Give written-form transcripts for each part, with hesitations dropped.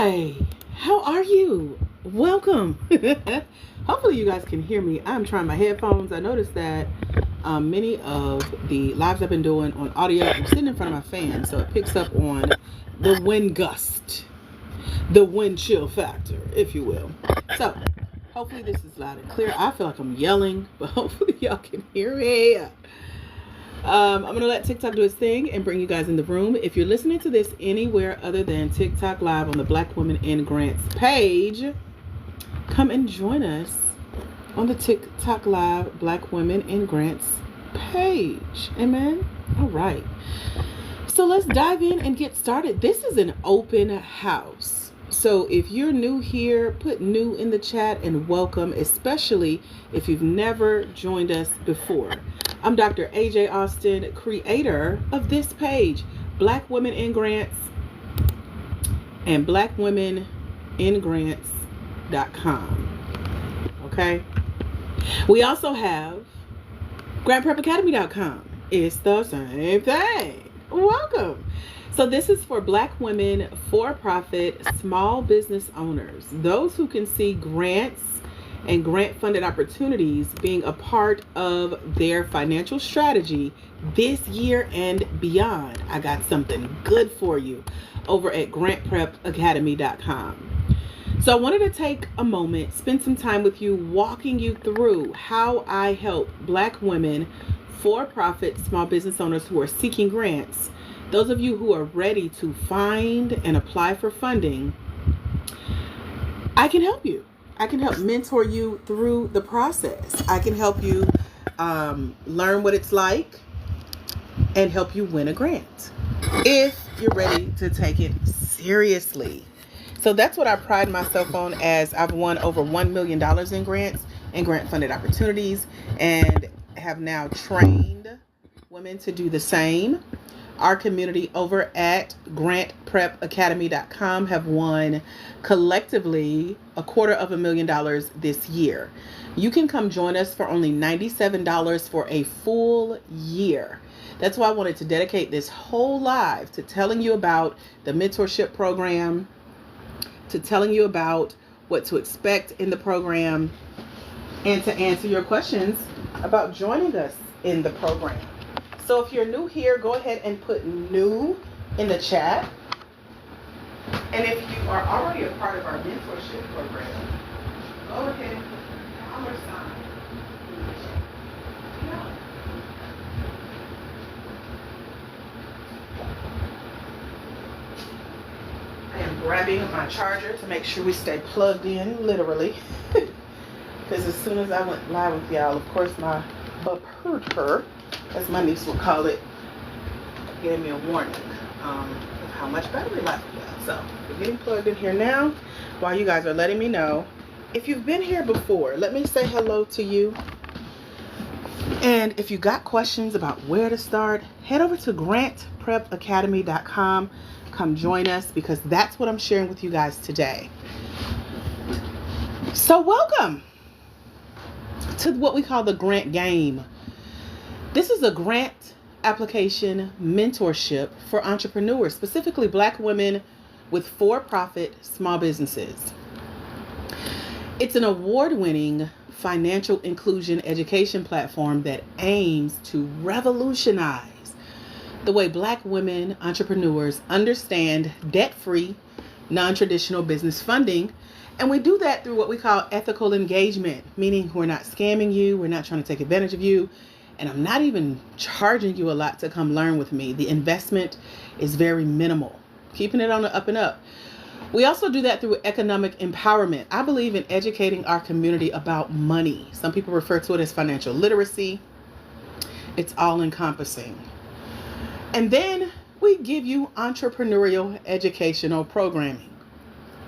Hi, how are you? Welcome. Hopefully you guys can hear me. I'm trying my headphones. I noticed that many of the lives I've been doing on audio, I'm sitting in front of my fan, so it picks up on the wind gust, the wind chill factor, if you will. So hopefully this is loud and clear. I feel like I'm yelling, but hopefully y'all can hear me. I'm going to let TikTok do its thing and bring you guys in the room. If you're listening to this anywhere other than TikTok Live on the Black Women in Grants page, come and join us on the TikTok Live Black Women in Grants page. Amen? All right. So let's dive in and get started. This is an open house. So if you're new here, put new in the chat and welcome, especially if you've never joined us before. I'm Dr. AJ Austin, creator of this page, Black Women in Grants and blackwomeningrants.com. Okay? We also have grantprepacademy.com. It's the same thing. Welcome. So this is for Black women, for-profit, small business owners, those who can see grants and grant-funded opportunities being a part of their financial strategy this year and beyond. I got something good for you over at grantprepacademy.com. So I wanted to take a moment, spend some time with you, walking you through how I help Black women, for-profit, small business owners who are seeking grants. Those of you who are ready to find and apply for funding, I can help you. I can help mentor you through the process. I can help you learn what it's like and help you win a grant if you're ready to take it seriously. So that's what I pride myself on, as I've won over $1 million in grants and grant funded opportunities and have now trained women to do the same. Our community over at grantprepacademy.com have won collectively $250,000 this year. You can come join us for only $97 for a full year. That's why I wanted to dedicate this whole live to telling you about the mentorship program, to telling you about what to expect in the program, and to answer your questions about joining us in the program. So if you're new here, go ahead and put new in the chat. And if you are already a part of our mentorship program, go ahead and put the $sign in the chat. I am grabbing my charger to make sure we stay plugged in, literally. Because as soon as I went live with y'all, of course, my bupper, as my niece would call it, gave me a warning of how much battery life we got. So we're getting plugged in here now while you guys are letting me know. If you've been here before, let me say hello to you. And if you got questions about where to start, head over to grantprepacademy.com. Come join us, because that's what I'm sharing with you guys today. So welcome to what we call the grant game. This is a grant application mentorship for entrepreneurs, specifically Black women with for-profit small businesses. It's an award-winning financial inclusion education platform that aims to revolutionize the way Black women entrepreneurs understand debt-free, non-traditional business funding. And we do that through what we call ethical engagement, meaning we're not scamming you, we're not trying to take advantage of you, and I'm not even charging you a lot to come learn with me. The investment is very minimal, keeping it on the up and up. We also do that through economic empowerment. I believe in educating our community about money. Some people refer to it as financial literacy. It's all encompassing. And then we give you entrepreneurial educational programming.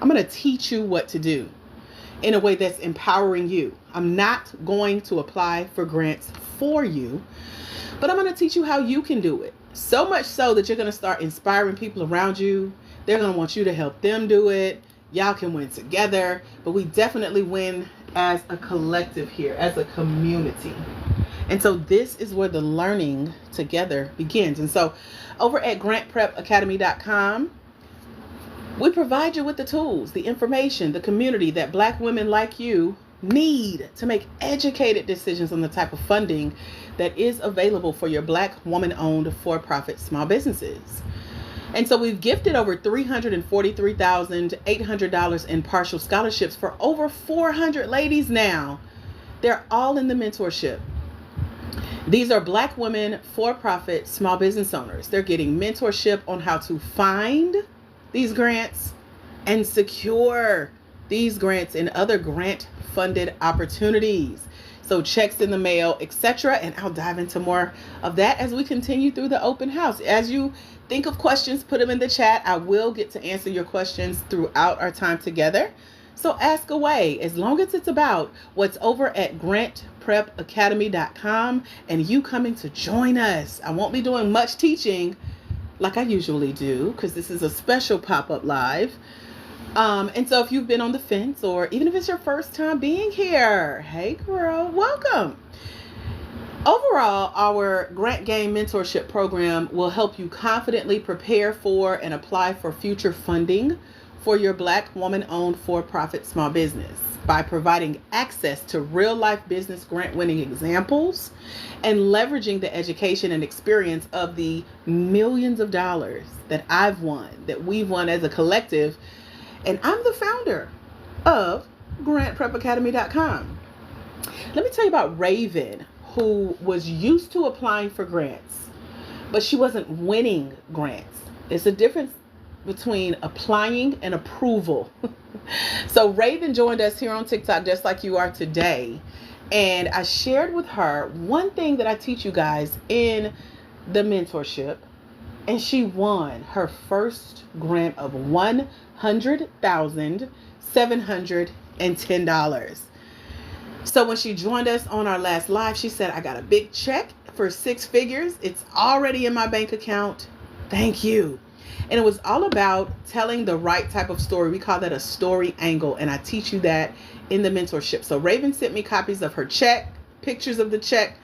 I'm going to teach you what to do in a way that's empowering you. I'm not going to apply for grants for you, but I'm going to teach you how you can do it. So much so that you're going to start inspiring people around you. They're going to want you to help them do it. Y'all can win together, but we definitely win as a collective here, as a community. And so this is where the learning together begins. And so over at grantprepacademy.com, We provide you with the tools, the information, the community that Black women like you need to make educated decisions on the type of funding that is available for your Black woman-owned for-profit small businesses. And so we've gifted over $343,800 in partial scholarships for over 400 ladies now. They're all in the mentorship. These are Black women for-profit small business owners. They're getting mentorship on how to find these grants and secure these grants and other grant funded opportunities. So checks in the mail, etc. And I'll dive into more of that as we continue through the open house. As you think of questions, put them in the chat. I will get to answer your questions throughout our time together. So ask away, as long as it's about what's over at grantprepacademy.com and you coming to join us. I won't be doing much teaching like I usually do because this is a special pop-up live. And so if you've been on the fence, or even if it's your first time being here, hey girl, welcome. Overall, our Grant G.A.M.E mentorship program will help you confidently prepare for and apply for future funding for your Black woman-owned for-profit small business by providing access to real-life business grant-winning examples and leveraging the education and experience of the millions of dollars that I've won, that we've won as a collective. And I'm the founder of grantprepacademy.com. Let me tell you about Raven, who was used to applying for grants, but she wasn't winning grants. It's a difference between applying and approval. So Raven joined us here on TikTok just like you are today. And I shared with her one thing that I teach you guys in the mentorship. And she won her first grant of $100,710. So when she joined us on our last live, she said, I got a big check for 6 figures. It's already in my bank account. Thank you. And it was all about telling the right type of story. We call that a story angle. And I teach you that in the mentorship. So Raven sent me copies of her check, pictures of the check.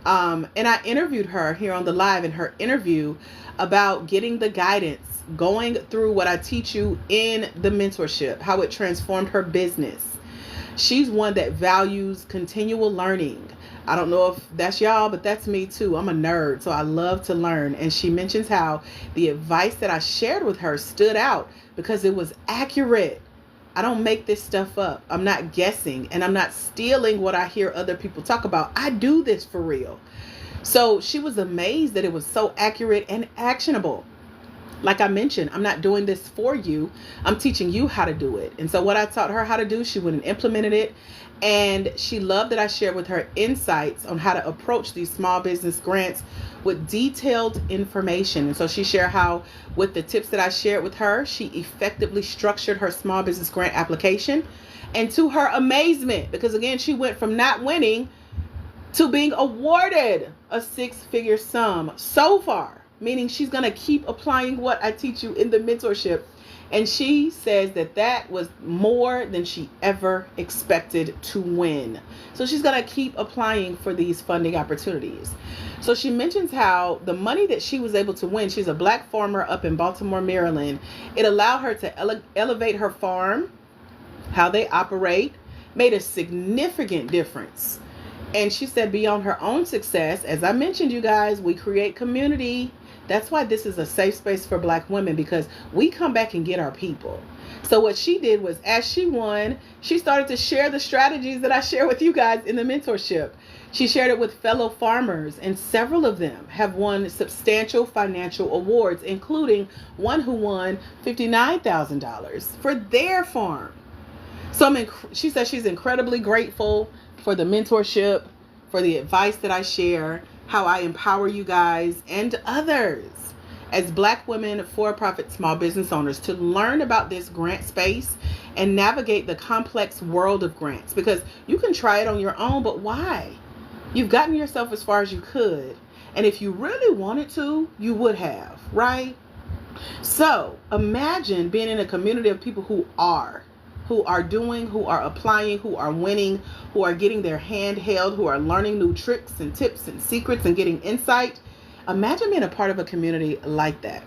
And I interviewed her here on the live in her interview about getting the guidance, going through what I teach you in the mentorship, how it transformed her business. She's one that values continual learning. I don't know if that's y'all, but that's me too. I'm a nerd, so I love to learn. And she mentions how the advice that I shared with her stood out because it was accurate. I don't make this stuff up. I'm not guessing, and I'm not stealing what I hear other people talk about. I do this for real. So she was amazed that it was so accurate and actionable. Like I mentioned, I'm not doing this for you. I'm teaching you how to do it. And so what I taught her how to do, she went and implemented it. And she loved that I shared with her insights on how to approach these small business grants with detailed information. And so she shared how with the tips that I shared with her, she effectively structured her small business grant application. And to her amazement, because again, she went from not winning to being awarded a 6-figure sum so far, meaning she's going to keep applying what I teach you in the mentorship. And she says that that was more than she ever expected to win. So she's going to keep applying for these funding opportunities. So she mentions how the money that she was able to win, she's a Black farmer up in Baltimore, Maryland. It allowed her to elevate her farm, how they operate, made a significant difference. And she said beyond her own success, as I mentioned, you guys, we create community. That's why this is a safe space for Black women, because we come back and get our people. So what she did was, as she won, she started to share the strategies that I share with you guys in the mentorship. She shared it with fellow farmers, and several of them have won substantial financial awards, including one who won $59,000 for their farm. So she says she's incredibly grateful for the mentorship, for the advice that I share, how I empower you guys and others as Black women for-profit small business owners to learn about this grant space and navigate the complex world of grants. Because you can try it on your own, but why? You've gotten yourself as far as you could. And if you really wanted to, you would have, right? So imagine being in a community of people who are doing, who are applying, who are winning, who are getting their hand held, who are learning new tricks and tips and secrets and getting insight. Imagine being a part of a community like that.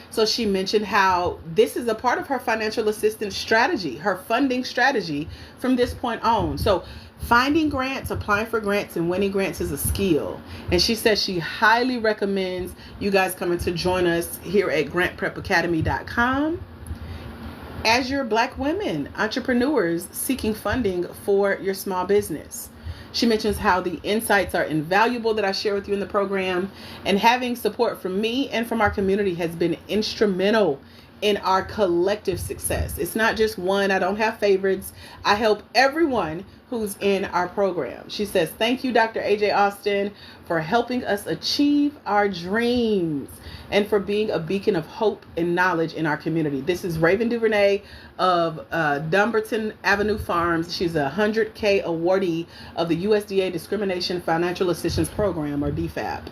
So she mentioned how this is a part of her financial assistance strategy, her funding strategy from this point on. So finding grants, applying for grants, and winning grants is a skill. And she says she highly recommends you guys coming to join us here at grantprepacademy.com as your Black women entrepreneurs seeking funding for your small business. She mentions how the insights are invaluable that I share with you in the program, and having support from me and from our community has been instrumental in our collective success. It's not just one. I don't have favorites. I help everyone who's in our program. She says, thank you, Dr. AJ Austin, for helping us achieve our dreams and for being a beacon of hope and knowledge in our community. This is Raven DuVernay of Dumbarton Avenue Farms. She's a 100K awardee of the USDA Discrimination Financial Assistance Program, or DFAP.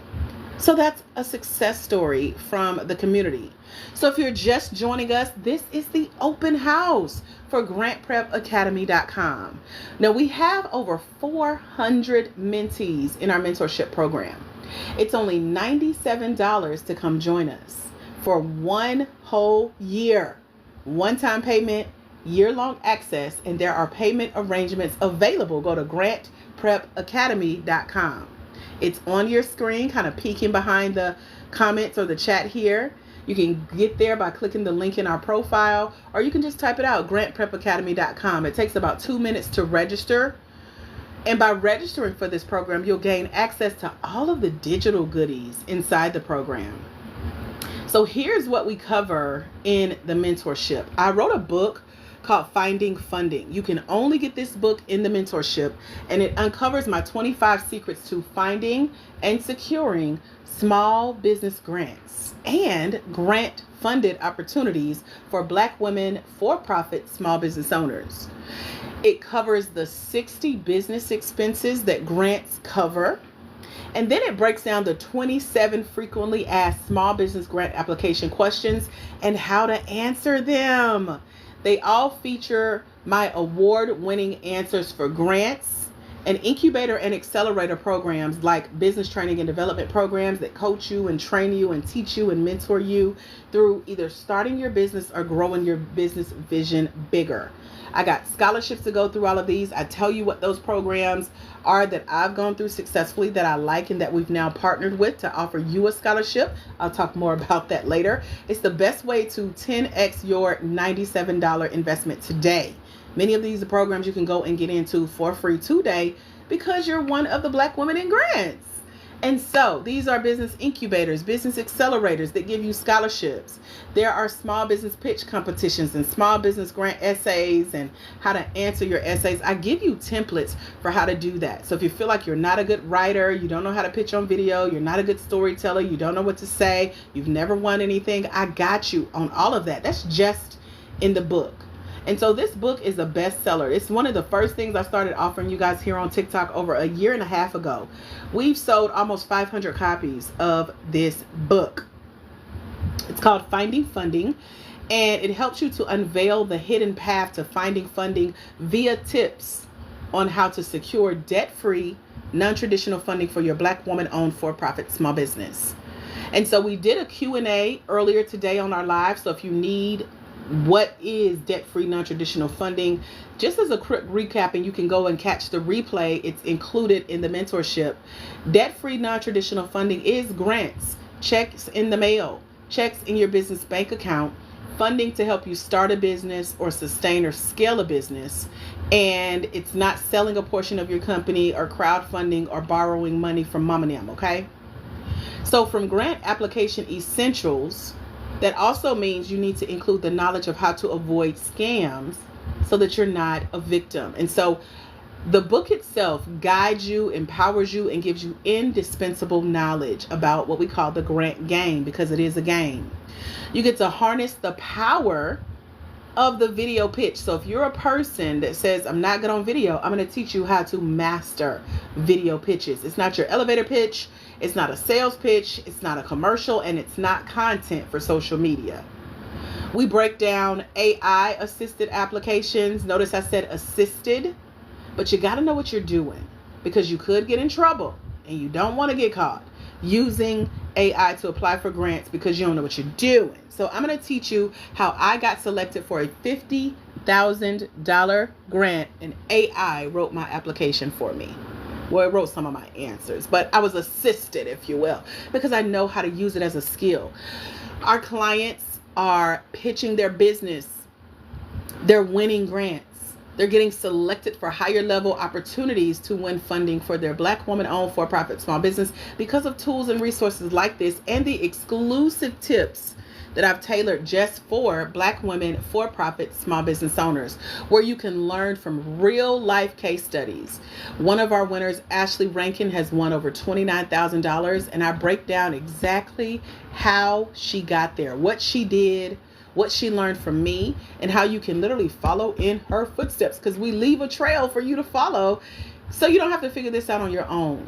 So that's a success story from the community. So if you're just joining us, this is the open house for grantprepacademy.com. Now we have over 400 mentees in our mentorship program. It's only $97 to come join us for one whole year. One-time payment, year-long access, and there are payment arrangements available. Go to grantprepacademy.com. It's on your screen, kind of peeking behind the comments or the chat here. You can get there by clicking the link in our profile, or you can just type it out, grantprepacademy.com. It takes about 2 minutes to register. And by registering for this program, you'll gain access to all of the digital goodies inside the program. So here's what we cover in the mentorship. I wrote a book called Finding Funding. You can only get this book in the mentorship, and it uncovers my 25 secrets to finding and securing small business grants and grant funded opportunities for Black women for-profit small business owners. It covers the 60 business expenses that grants cover. And then it breaks down the 27 frequently asked small business grant application questions and how to answer them. They all feature my award-winning answers for grants and incubator and accelerator programs like business training and development programs that coach you and train you and teach you and mentor you through either starting your business or growing your business vision bigger. I got scholarships to go through all of these. I tell you what those programs are that I've gone through successfully that I like and that we've now partnered with to offer you a scholarship. I'll talk more about that later. It's the best way to 10x your $97 investment today. Many of these are programs you can go and get into for free today because you're one of the Black women in grants. And so these are business incubators, business accelerators that give you scholarships. There are small business pitch competitions and small business grant essays and how to answer your essays. I give you templates for how to do that. So if you feel like you're not a good writer, you don't know how to pitch on video, you're not a good storyteller, you don't know what to say, you've never won anything, I got you on all of that. That's just in the book. And so this book is a bestseller. It's one of the first things I started offering you guys here on TikTok over a year and a half ago. We've sold almost 500 copies of this book. It's called Finding Funding, and it helps you to unveil the hidden path to finding funding via tips on how to secure debt-free, non-traditional funding for your Black woman-owned for-profit small business. And so we did a Q&A earlier today on our live. So if you need what is debt-free non-traditional funding, just as a quick recap, and you can go and catch the replay, it's included in the mentorship. Debt-free non-traditional funding is grants, checks in the mail, checks in your business bank account, funding to help you start a business or sustain or scale a business. And it's not selling a portion of your company or crowdfunding or borrowing money from mom and them, okay? So from grant application essentials, that also means you need to include the knowledge of how to avoid scams so that you're not a victim. And so the book itself guides you, empowers you, and gives you indispensable knowledge about what we call the grant game, because it is a game. You get to harness the power of the video pitch. So if you're a person that says, I'm not good on video, I'm going to teach you how to master video pitches. It's not your elevator pitch. It's not a sales pitch. It's not a commercial, and it's not content for social media. We break down AI assisted applications. Notice I said assisted, but you got to know what you're doing, because you could get in trouble and you don't want to get caught. using AI to apply for grants because you don't know what you're doing. So I'm going to teach you how I got selected for a $50,000 grant, and AI wrote my application for me. Well, it wrote some of my answers, but I was assisted, if you will, because I know how to use it as a skill. Our clients are pitching their business. They're winning grants. They're getting selected for higher level opportunities to win funding for their Black woman-owned for-profit small business because of tools and resources like this and the exclusive tips that I've tailored just for Black women for-profit small business owners, where you can learn from real life case studies. One of our winners, Ashley Rankin, has won over $29,000, and I break down exactly how she got there, what she did, what she learned from me, and how you can literally follow in her footsteps, because we leave a trail for you to follow so you don't have to figure this out on your own.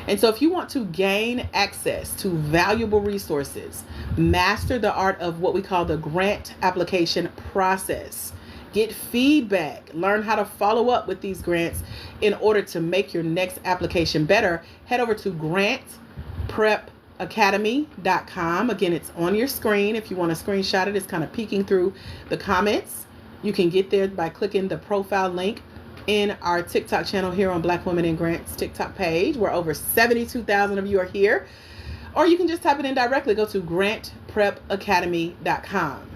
And so if you want to gain access to valuable resources, master the art of what we call the grant application process, get feedback, learn how to follow up with these grants in order to make your next application better, head over to grantprepacademy.com. Again, it's on your screen. If you want to screenshot it, it's kind of peeking through the comments. You can get there by clicking the profile link in our TikTok channel here on Black Women in Grants TikTok page, where over 72,000 of you are here. Or you can just type it in directly. Go to grantprepacademy.com.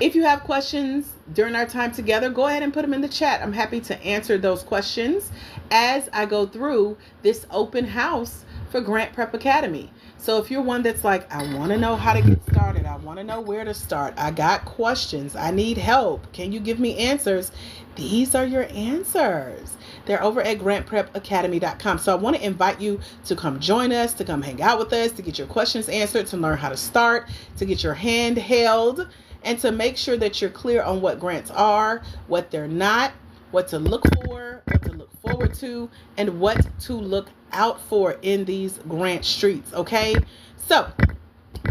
If you have questions during our time together, go ahead and put them in the chat. I'm happy to answer those questions as I go through this open house for Grant Prep Academy. So if you're one that's like, I want to know how to get started, I want to know where to start, I got questions, I need help, can you give me answers? These are your answers. They're over at grantprepacademy.com. So I want to invite you to come join us, to come hang out with us, to get your questions answered, to learn how to start, to get your hand held, and to make sure that you're clear on what grants are, what they're not, what to look for, what to look forward to, and what to look out for in these grant streets. Okay, so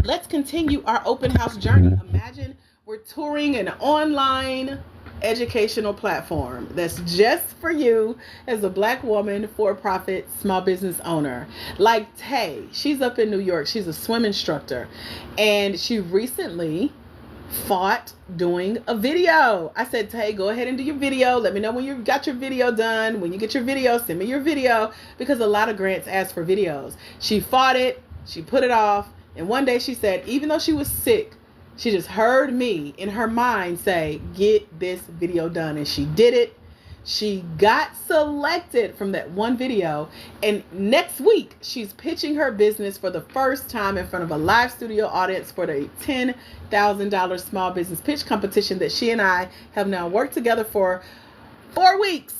let's continue our open house journey. Imagine we're touring an online educational platform that's just for you as a Black woman for-profit small business owner. Like Tay, she's up in New York. She's a swim instructor, and she recently fought doing a video. I said, Tay, go ahead and do your video. Let me know when you've got your video done. When you get your video, send me your video, because a lot of grants ask for videos. She fought it. She put it off. And one day she said, even though she was sick, she just heard me in her mind say, get this video done. And she did it. She got selected from that one video, and next week she's pitching her business for the first time in front of a live studio audience for the $10,000 small business pitch competition that she and I have now worked together for 4 weeks,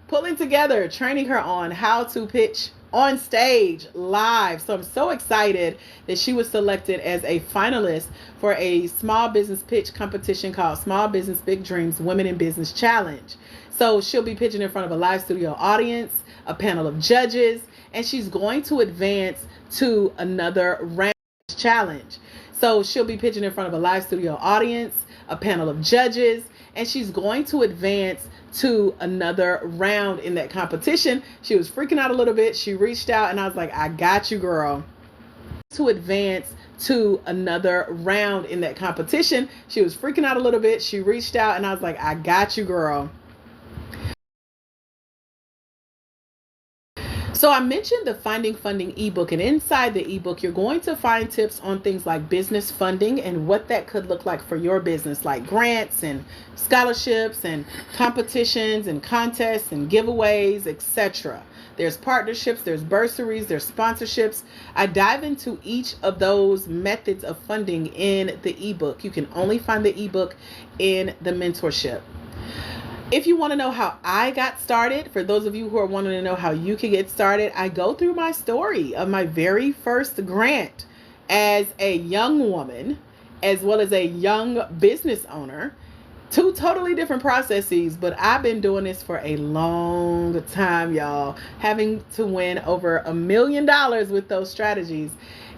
pulling together, training her on how to pitch on stage live. So I'm so excited that she was selected as a finalist for a small business pitch competition called Small Business Big Dreams Women in Business Challenge. So she'll be pitching in front of a live studio audience, a panel of judges, and she's going to advance to another round challenge. So she'll be pitching in front of a live studio audience, a panel of judges, and she's going to advance to another round in that competition. She was freaking out a little bit. She reached out and I was like, I got you, girl. To advance to another round in that competition. She was freaking out a little bit. She reached out and I was like, I got you, girl. So I mentioned the Finding Funding ebook, and inside the ebook, you're going to find tips on things like business funding and what that could look like for your business, like grants and scholarships and competitions and contests and giveaways, etc. There's partnerships, there's bursaries, there's sponsorships. I dive into each of those methods of funding in the ebook. You can only find the ebook in the mentorship. If you want to know how I got started, for those of you who are wanting to know how you can get started, I go through my story of my very first grant as a young woman, as well as a young business owner. Two totally different processes, but I've been doing this for a long time, y'all. Having to win over $1 million with those strategies.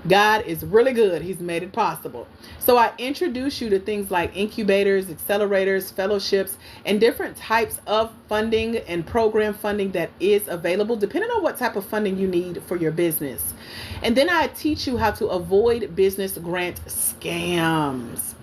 God is really good. He's made it possible. So I introduce you to things like incubators, accelerators, fellowships, and different types of funding and program funding that is available depending on what type of funding you need for your business. And then I teach you how to avoid business grant scams.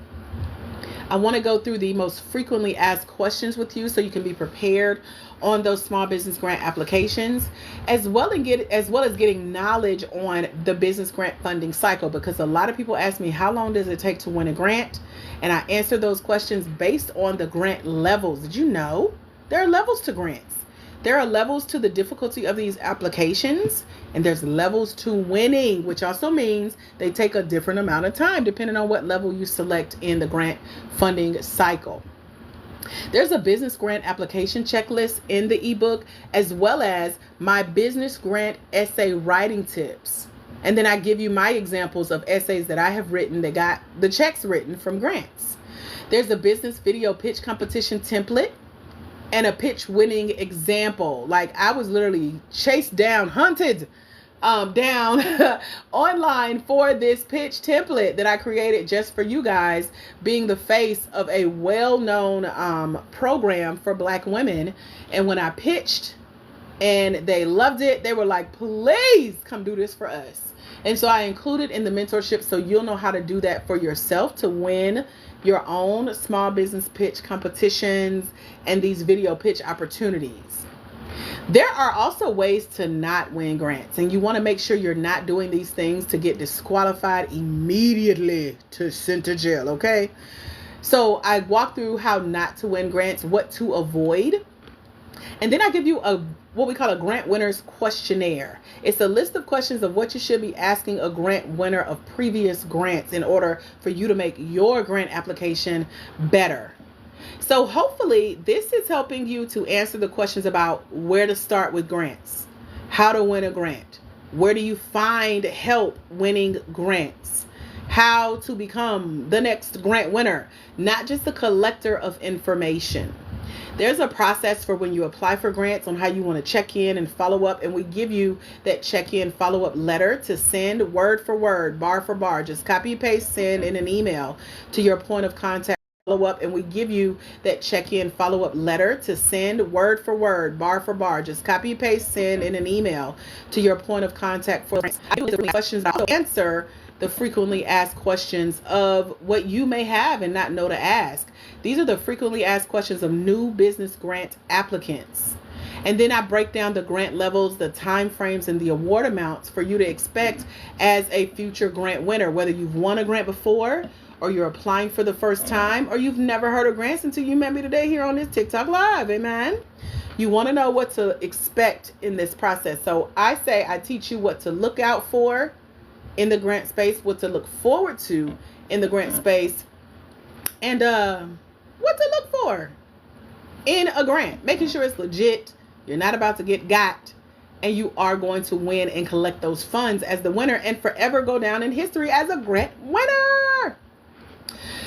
I want to go through the most frequently asked questions with you so you can be prepared on those small business grant applications, as well as getting knowledge on the business grant funding cycle, because a lot of people ask me, how long does it take to win a grant? And I answer those questions based on the grant levels. Did you know there are levels to grants? There are levels to the difficulty of these applications, and there's levels to winning, which also means they take a different amount of time depending on what level you select in the grant funding cycle. There's a business grant application checklist in the ebook, as well as my business grant essay writing tips. And then I give you my examples of essays that I have written that got the checks written from grants. There's a business video pitch competition template and a pitch winning example. Like, I was literally chased down, hunted down online for this pitch template that I created just for you guys, being the face of a well-known program for Black women. And when I pitched and they loved it, they were like, please come do this for us. And so I included in the mentorship so you'll know how to do that for yourself to win your own small business pitch competitions and these video pitch opportunities. There are also ways to not win grants, and you want to make sure you're not doing these things to get disqualified immediately to sent to jail, okay? So I walk through how not to win grants, what to avoid, and then I give you what we call a grant winner's questionnaire. It's a list of questions of what you should be asking a grant winner of previous grants in order for you to make your grant application better. So hopefully this is helping you to answer the questions about where to start with grants, how to win a grant, where do you find help winning grants, how to become the next grant winner, not just a collector of information. There's a process for when you apply for grants on how you want to check in and follow up. And we give you that check-in follow-up letter to send word for word, bar for bar. Just copy, paste, send in an email to your point of contact. Follow up, and we give you that check-in follow-up letter to send word for word, bar for bar. Just copy, paste, send in an email to your point of contact for questions. I'll answer the frequently asked questions of what you may have and not know to ask. These are the frequently asked questions of new business grant applicants. And then I break down the grant levels, the time frames, and the award amounts for you to expect as a future grant winner, whether you've won a grant before, or you're applying for the first time, or you've never heard of grants until you met me today here on this TikTok Live. Amen. You want to know what to expect in this process. So I say I teach you what to look out for in the grant space, what to look forward to in the grant space, and what to look for in a grant, making sure it's legit, you're not about to get got, and you are going to win and collect those funds as the winner and forever go down in history as a grant winner.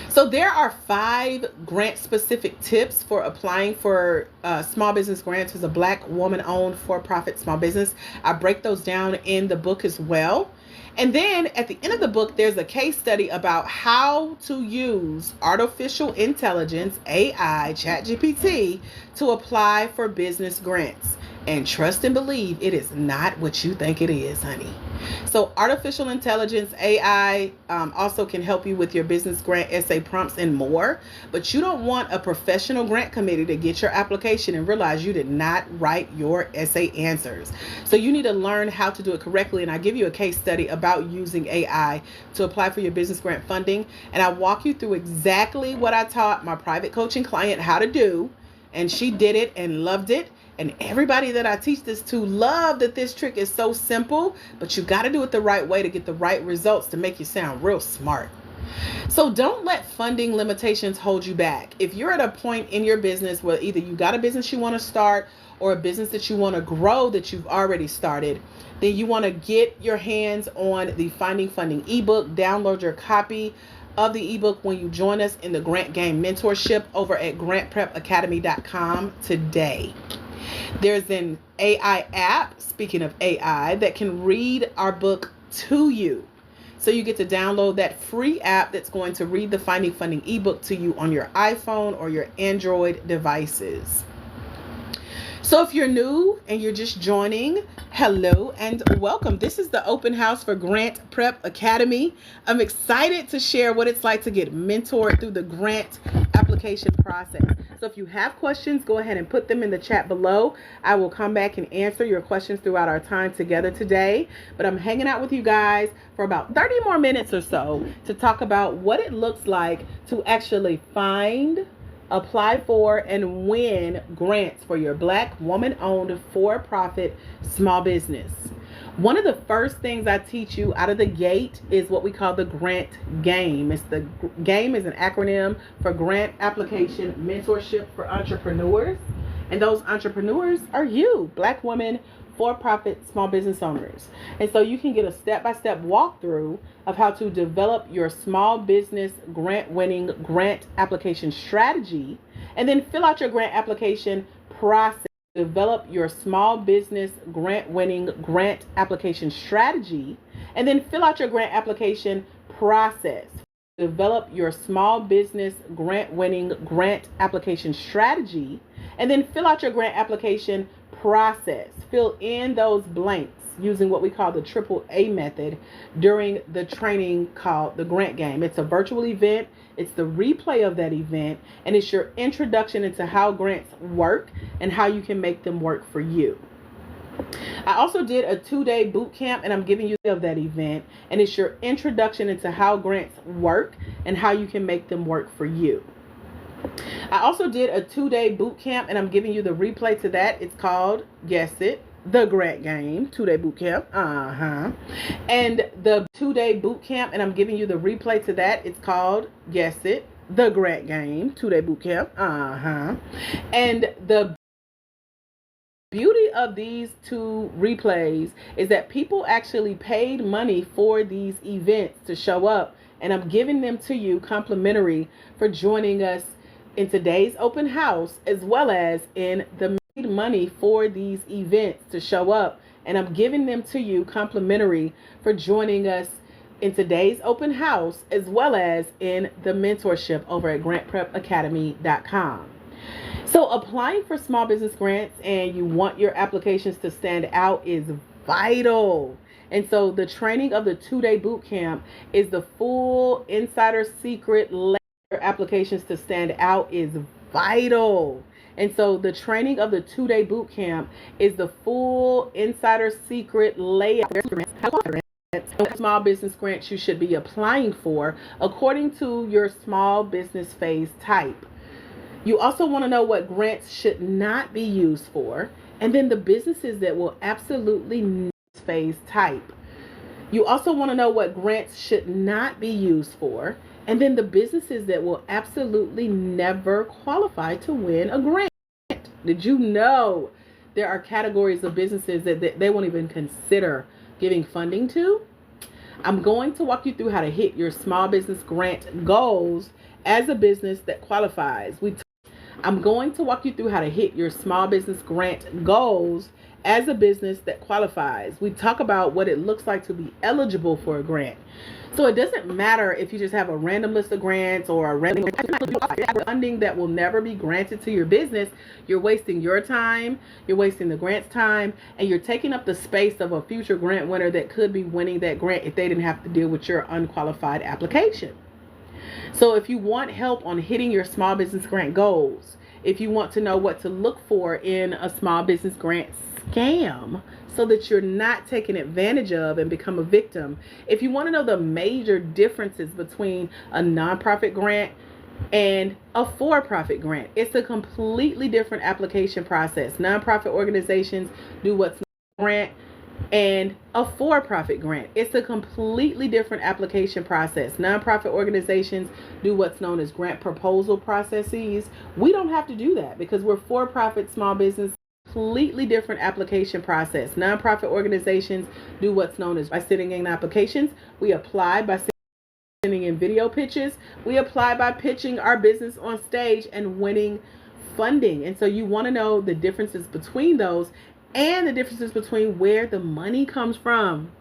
So there are 5 grant-specific tips for applying for small business grants as a Black woman-owned for-profit small business. I break those down in the book as well. And then at the end of the book, there's a case study about how to use artificial intelligence, AI, ChatGPT, to apply for business grants. And trust and believe, it is not what you think it is, honey. So artificial intelligence, AI, also can help you with your business grant essay prompts and more. But you don't want a professional grant committee to get your application and realize you did not write your essay answers. So you need to learn how to do it correctly. And I give you a case study about using AI to apply for your business grant funding. And I walk you through exactly what I taught my private coaching client how to do. And she did it and loved it. And everybody that I teach this to love that this trick is so simple, but you got to do it the right way to get the right results to make you sound real smart. So don't let funding limitations hold you back. If you're at a point in your business where either you got a business you want to start or a business that you want to grow that you've already started, then you want to get your hands on the Finding Funding ebook, download your copy of the ebook when you join us in the Grant Game Mentorship over at grantprepacademy.com today. There's an AI app, speaking of AI, that can read our book to you. So you get to download that free app that's going to read the Finding Funding ebook to you on your iPhone or your Android devices. So if you're new and you're just joining, hello and welcome. This is the open house for Grant Prep Academy. I'm excited to share what it's like to get mentored through the grant application process. So if you have questions, go ahead and put them in the chat below. I will come back and answer your questions throughout our time together today. But I'm hanging out with you guys for about 30 more minutes or so to talk about what it looks like to actually find, apply for, and win grants for your Black woman-owned for-profit small business. One of the first things I teach you out of the gate is what we call the grant G.A.M.E. G.A.M.E is an acronym for Grant Application Mentorship for Entrepreneurs. And those entrepreneurs are you, Black women, for-profit small business owners. And so you can get a step-by-step walkthrough of how to develop your small business grant-winning grant application strategy, and then fill out your grant application process. Develop your small business grant-winning grant application strategy, and then fill out your grant application process. Develop your small business grant-winning grant application strategy, and then fill out your grant application process. Fill in those blanks using what we call the AAA method during the training called the Grant G.A.M.E. It's a virtual event. It's the replay of that event, and it's your introduction into how grants work and how you can make them work for you. I also did a 2-day boot camp, and I'm giving you of that event, and it's your introduction into how grants work and how you can make them work for you. I also did a 2-day boot camp, and I'm giving you the replay to that. It's called, guess it, the Grant G.A.M.E. 2-day boot camp. And the 2-day boot camp, and I'm giving you the replay to that. It's called, guess it, the Grant G.A.M.E. 2-day boot camp. And the beauty of these 2 replays is that people actually paid money for these events to show up, and I'm giving them to you complimentary for joining us in today's open house, as well as in the money for these events to show up, and I'm giving them to you complimentary for joining us in today's open house, as well as in the mentorship over at grantprepacademy.com. So applying for small business grants and you want your applications to stand out is vital. And so the training of the 2-day boot camp is the full insider secret. Your applications to stand out is vital. And so the training of the 2-day boot camp is the full insider secret layout. Small business grants you should be applying for according to your small business phase type. You also want to know what grants should not be used for, and then the businesses that will absolutely phase type. You also want to know what grants should not be used for, and then the businesses that will absolutely never qualify to win a grant. Did you know there are categories of businesses that they won't even consider giving funding to? I'm going to walk you through how to hit your small business grant goals as a business that qualifies. I'm going to walk you through how to hit your small business grant goals as a business that qualifies. We talk about what it looks like to be eligible for a grant. So it doesn't matter if you just have a random list of grants or a random funding that will never be granted to your business. You're wasting your time, you're wasting the grant's time, and you're taking up the space of a future grant winner that could be winning that grant if they didn't have to deal with your unqualified application. So if you want help on hitting your small business grant goals, if you want to know what to look for in a small business grant scam so that you're not taken advantage of and become a victim, if you want to know the major differences between a nonprofit grant and a for-profit grant, it's a completely different application process. Nonprofit organizations do what's grant, and a for-profit grant, it's a completely different application process. Nonprofit organizations do what's known as grant proposal processes. We don't have to do that because we're for-profit small business. Completely different application process. Nonprofit organizations do what's known as by sending in applications. We apply by sending in video pitches. We apply by pitching our business on stage and winning funding. And so you want to know the differences between those and the differences between where the money comes from.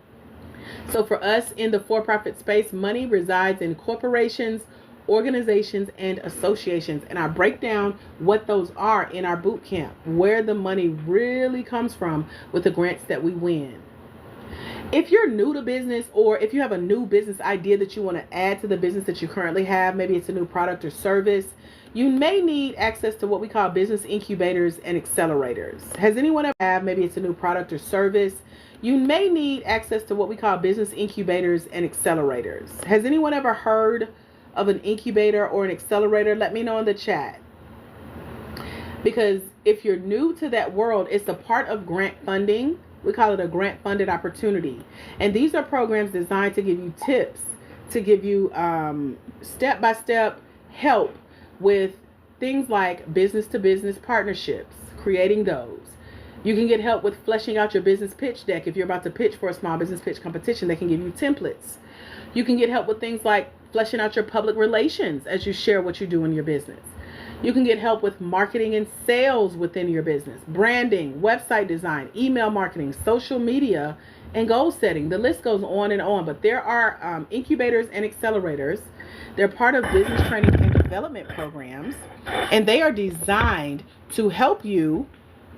So for us in the for-profit space, money resides in corporations, organizations, and associations. And I break down what those are in our boot camp, where the money really comes from with the grants that we win. If you're new to business, or if you have a new business idea that you want to add to the business that you currently have, maybe it's a new product or service, you may need access to what we call business incubators and accelerators. Has anyone ever had, maybe it's a new product or service, you may need access to what we call business incubators and accelerators. Has anyone ever heard of an incubator or an accelerator? Let me know in the chat. Because if you're new to that world, it's a part of grant funding. We call it a grant funded opportunity. And these are programs designed to give you tips, to give you step-by-step help with things like business to business partnerships, creating those. You can get help with fleshing out your business pitch deck. If you're about to pitch for a small business pitch competition, they can give you templates. You can get help with things like fleshing out your public relations as you share what you do in your business. You can get help with marketing and sales within your business, branding, website design, email marketing, social media, and goal setting. The list goes on and on, but there are incubators and accelerators. They're part of business training and development programs, and they are designed to help you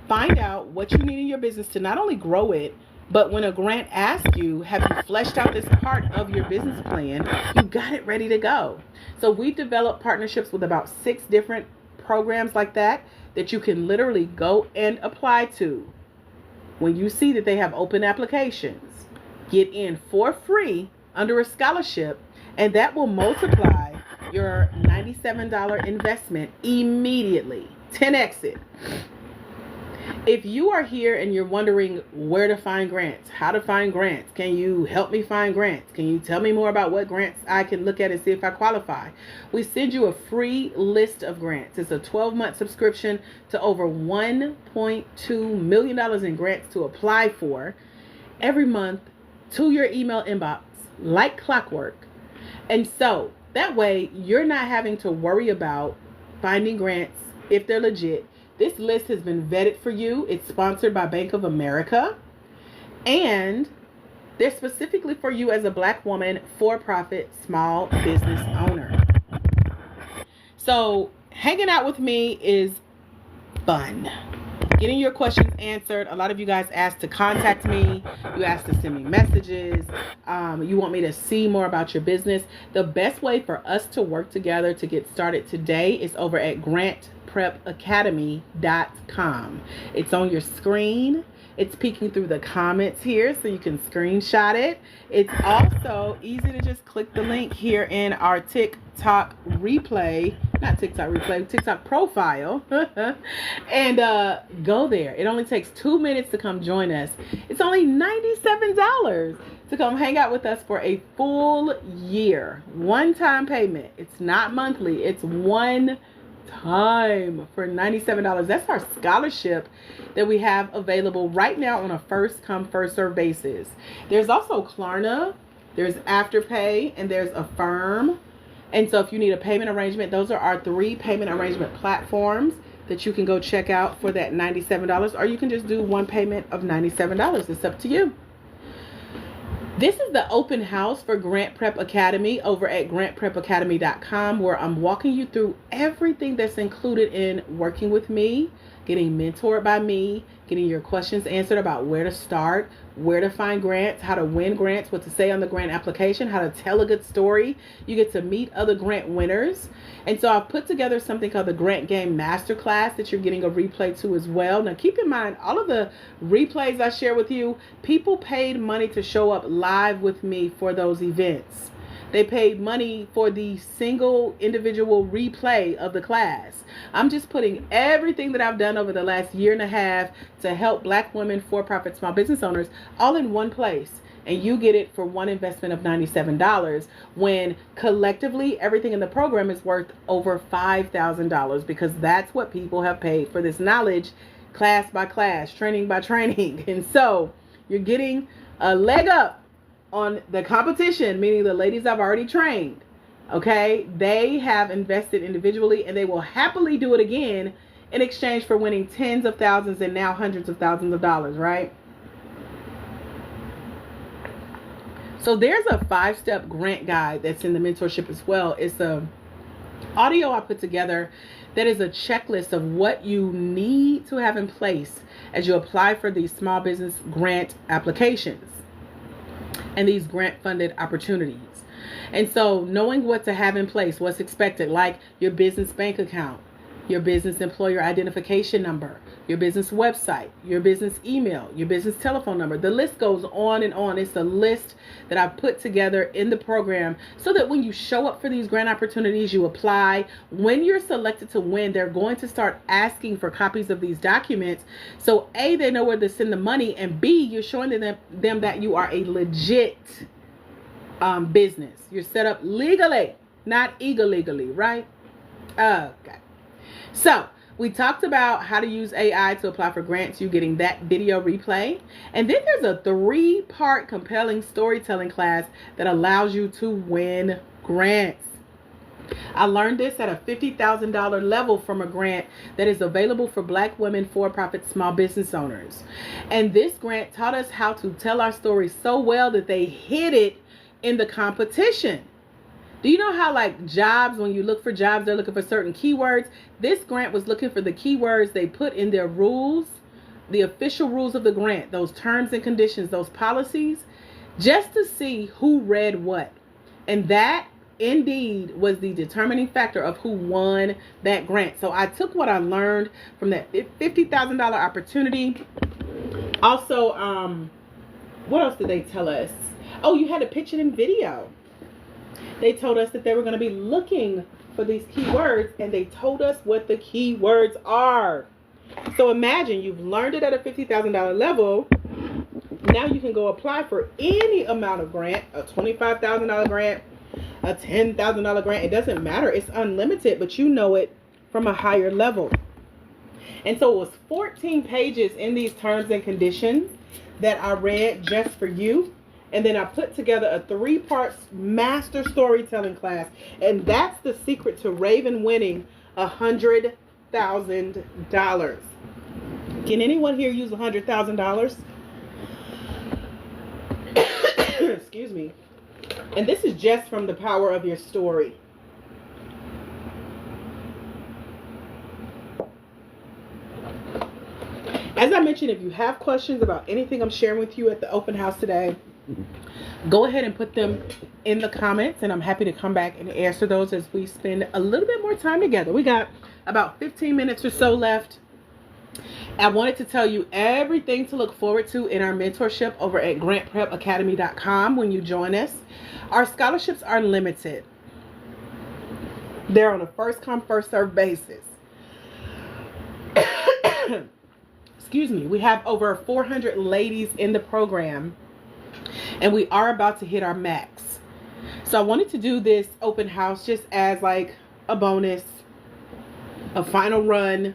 find out what you need in your business to not only grow it, but when a grant asks you, have you fleshed out this part of your business plan? You got it ready to go. So we've developed partnerships with about 6 different programs like that you can literally go and apply to. When you see that they have open applications, get in for free under a scholarship, and that will multiply your $97 investment immediately. 10x it. If you are here and you're wondering where to find grants, how to find grants, can you help me find grants? Can you tell me more about what grants I can look at and see if I qualify? We send you a free list of grants. It's a 12-month subscription to over $1.2 million in grants to apply for every month to your email inbox like clockwork. And so that way you're not having to worry about finding grants if they're legit. This list has been vetted for you. It's sponsored by Bank of America. And they're specifically for you as a Black woman, for-profit, small business owner. So hanging out with me is fun. Getting your questions answered. A lot of you guys asked to contact me. You asked to send me messages. You want me to see more about your business. The best way for us to work together to get started today is over at grantprepacademy.com. It's on your screen. It's peeking through the comments here, so you can screenshot it. It's also easy to just click the link here in our TikTok profile and go there. It only takes 2 minutes to come join us. It's only $97 to come hang out with us for a full year. One-time payment. It's not monthly. It's one time for $97. That's our scholarship that we have available right now on a first come first serve basis. There's also Klarna, there's Afterpay, and there's Affirm. And so if you need a payment arrangement, those are our 3 payment arrangement platforms that you can go check out for that $97, or you can just do one payment of $97. It's up to you. This is the open house for Grant Prep Academy over at grantprepacademy.com, where I'm walking you through everything that's included in working with me, getting mentored by me, getting your questions answered about where to start, where to find grants, how to win grants, what to say on the grant application, how to tell a good story. You get to meet other grant winners. And so I've put together something called the Grant Game Masterclass that you're getting a replay to as well. Now keep in mind, all of the replays I share with you, people paid money to show up live with me for those events. They paid money for the single individual replay of the class. I'm just putting everything that I've done over the last year and a half to help Black women, for-profit small business owners all in one place. And you get it for one investment of $97 when collectively everything in the program is worth over $5,000, because that's what people have paid for this knowledge, class by class, training by training. And so you're getting a leg up on the competition, meaning the ladies I've already trained. Okay, they have invested individually, and they will happily do it again in exchange for winning tens of thousands and now hundreds of thousands of dollars, right? So there's a 5-step grant guide that's in the mentorship as well. It's a audio I put together that is a checklist of what you need to have in place as you apply for these small business grant applications and these grant funded opportunities. And so knowing what to have in place, what's expected, like your business bank account, your business employer identification number, your business website, your business email, your business telephone number. The list goes on and on. It's a list that I've put together in the program so that when you show up for these grant opportunities, you apply. When you're selected to win, they're going to start asking for copies of these documents. So A, they know where to send the money, and B, you're showing them that you are a legit business. You're set up legally, not illegally, right? Okay. So we talked about how to use AI to apply for grants. You getting that video replay. And then there's a 3-part compelling storytelling class that allows you to win grants. I learned this at a $50,000 level from a grant that is available for Black women for-profit small business owners. And this grant taught us how to tell our story so well that they hid it in the competition. Do you know how, like, jobs, when you look for jobs, they're looking for certain keywords? This grant was looking for the keywords they put in their rules, the official rules of the grant, those terms and conditions, those policies, just to see who read what. And that indeed was the determining factor of who won that grant. So I took what I learned from that $50,000 opportunity. Also, what else did they tell us? Oh, you had to pitch it in video. They told us that they were going to be looking for these keywords, and they told us what the keywords are. So imagine you've learned it at a $50,000 level. Now you can go apply for any amount of grant, a $25,000 grant, a $10,000 grant. It doesn't matter. It's unlimited, but you know it from a higher level. And so it was 14 pages in these terms and conditions that I read just for you. And then I put together a 3-part master storytelling class. And that's the secret to Raven winning $100,000. Can anyone here use $100,000? Excuse me. And this is just from the power of your story. As I mentioned, if you have questions about anything I'm sharing with you at the open house today, go ahead and put them in the comments, and I'm happy to come back and answer those as we spend a little bit more time together. We got about 15 minutes or so left. I wanted to tell you everything to look forward to in our mentorship over at grantprepacademy.com when you join us. Our scholarships are limited. They're on a first-come, first-served basis. Excuse me. We have over 400 ladies in the program, and we are about to hit our max. So I wanted to do this open house just as like a bonus, a final run,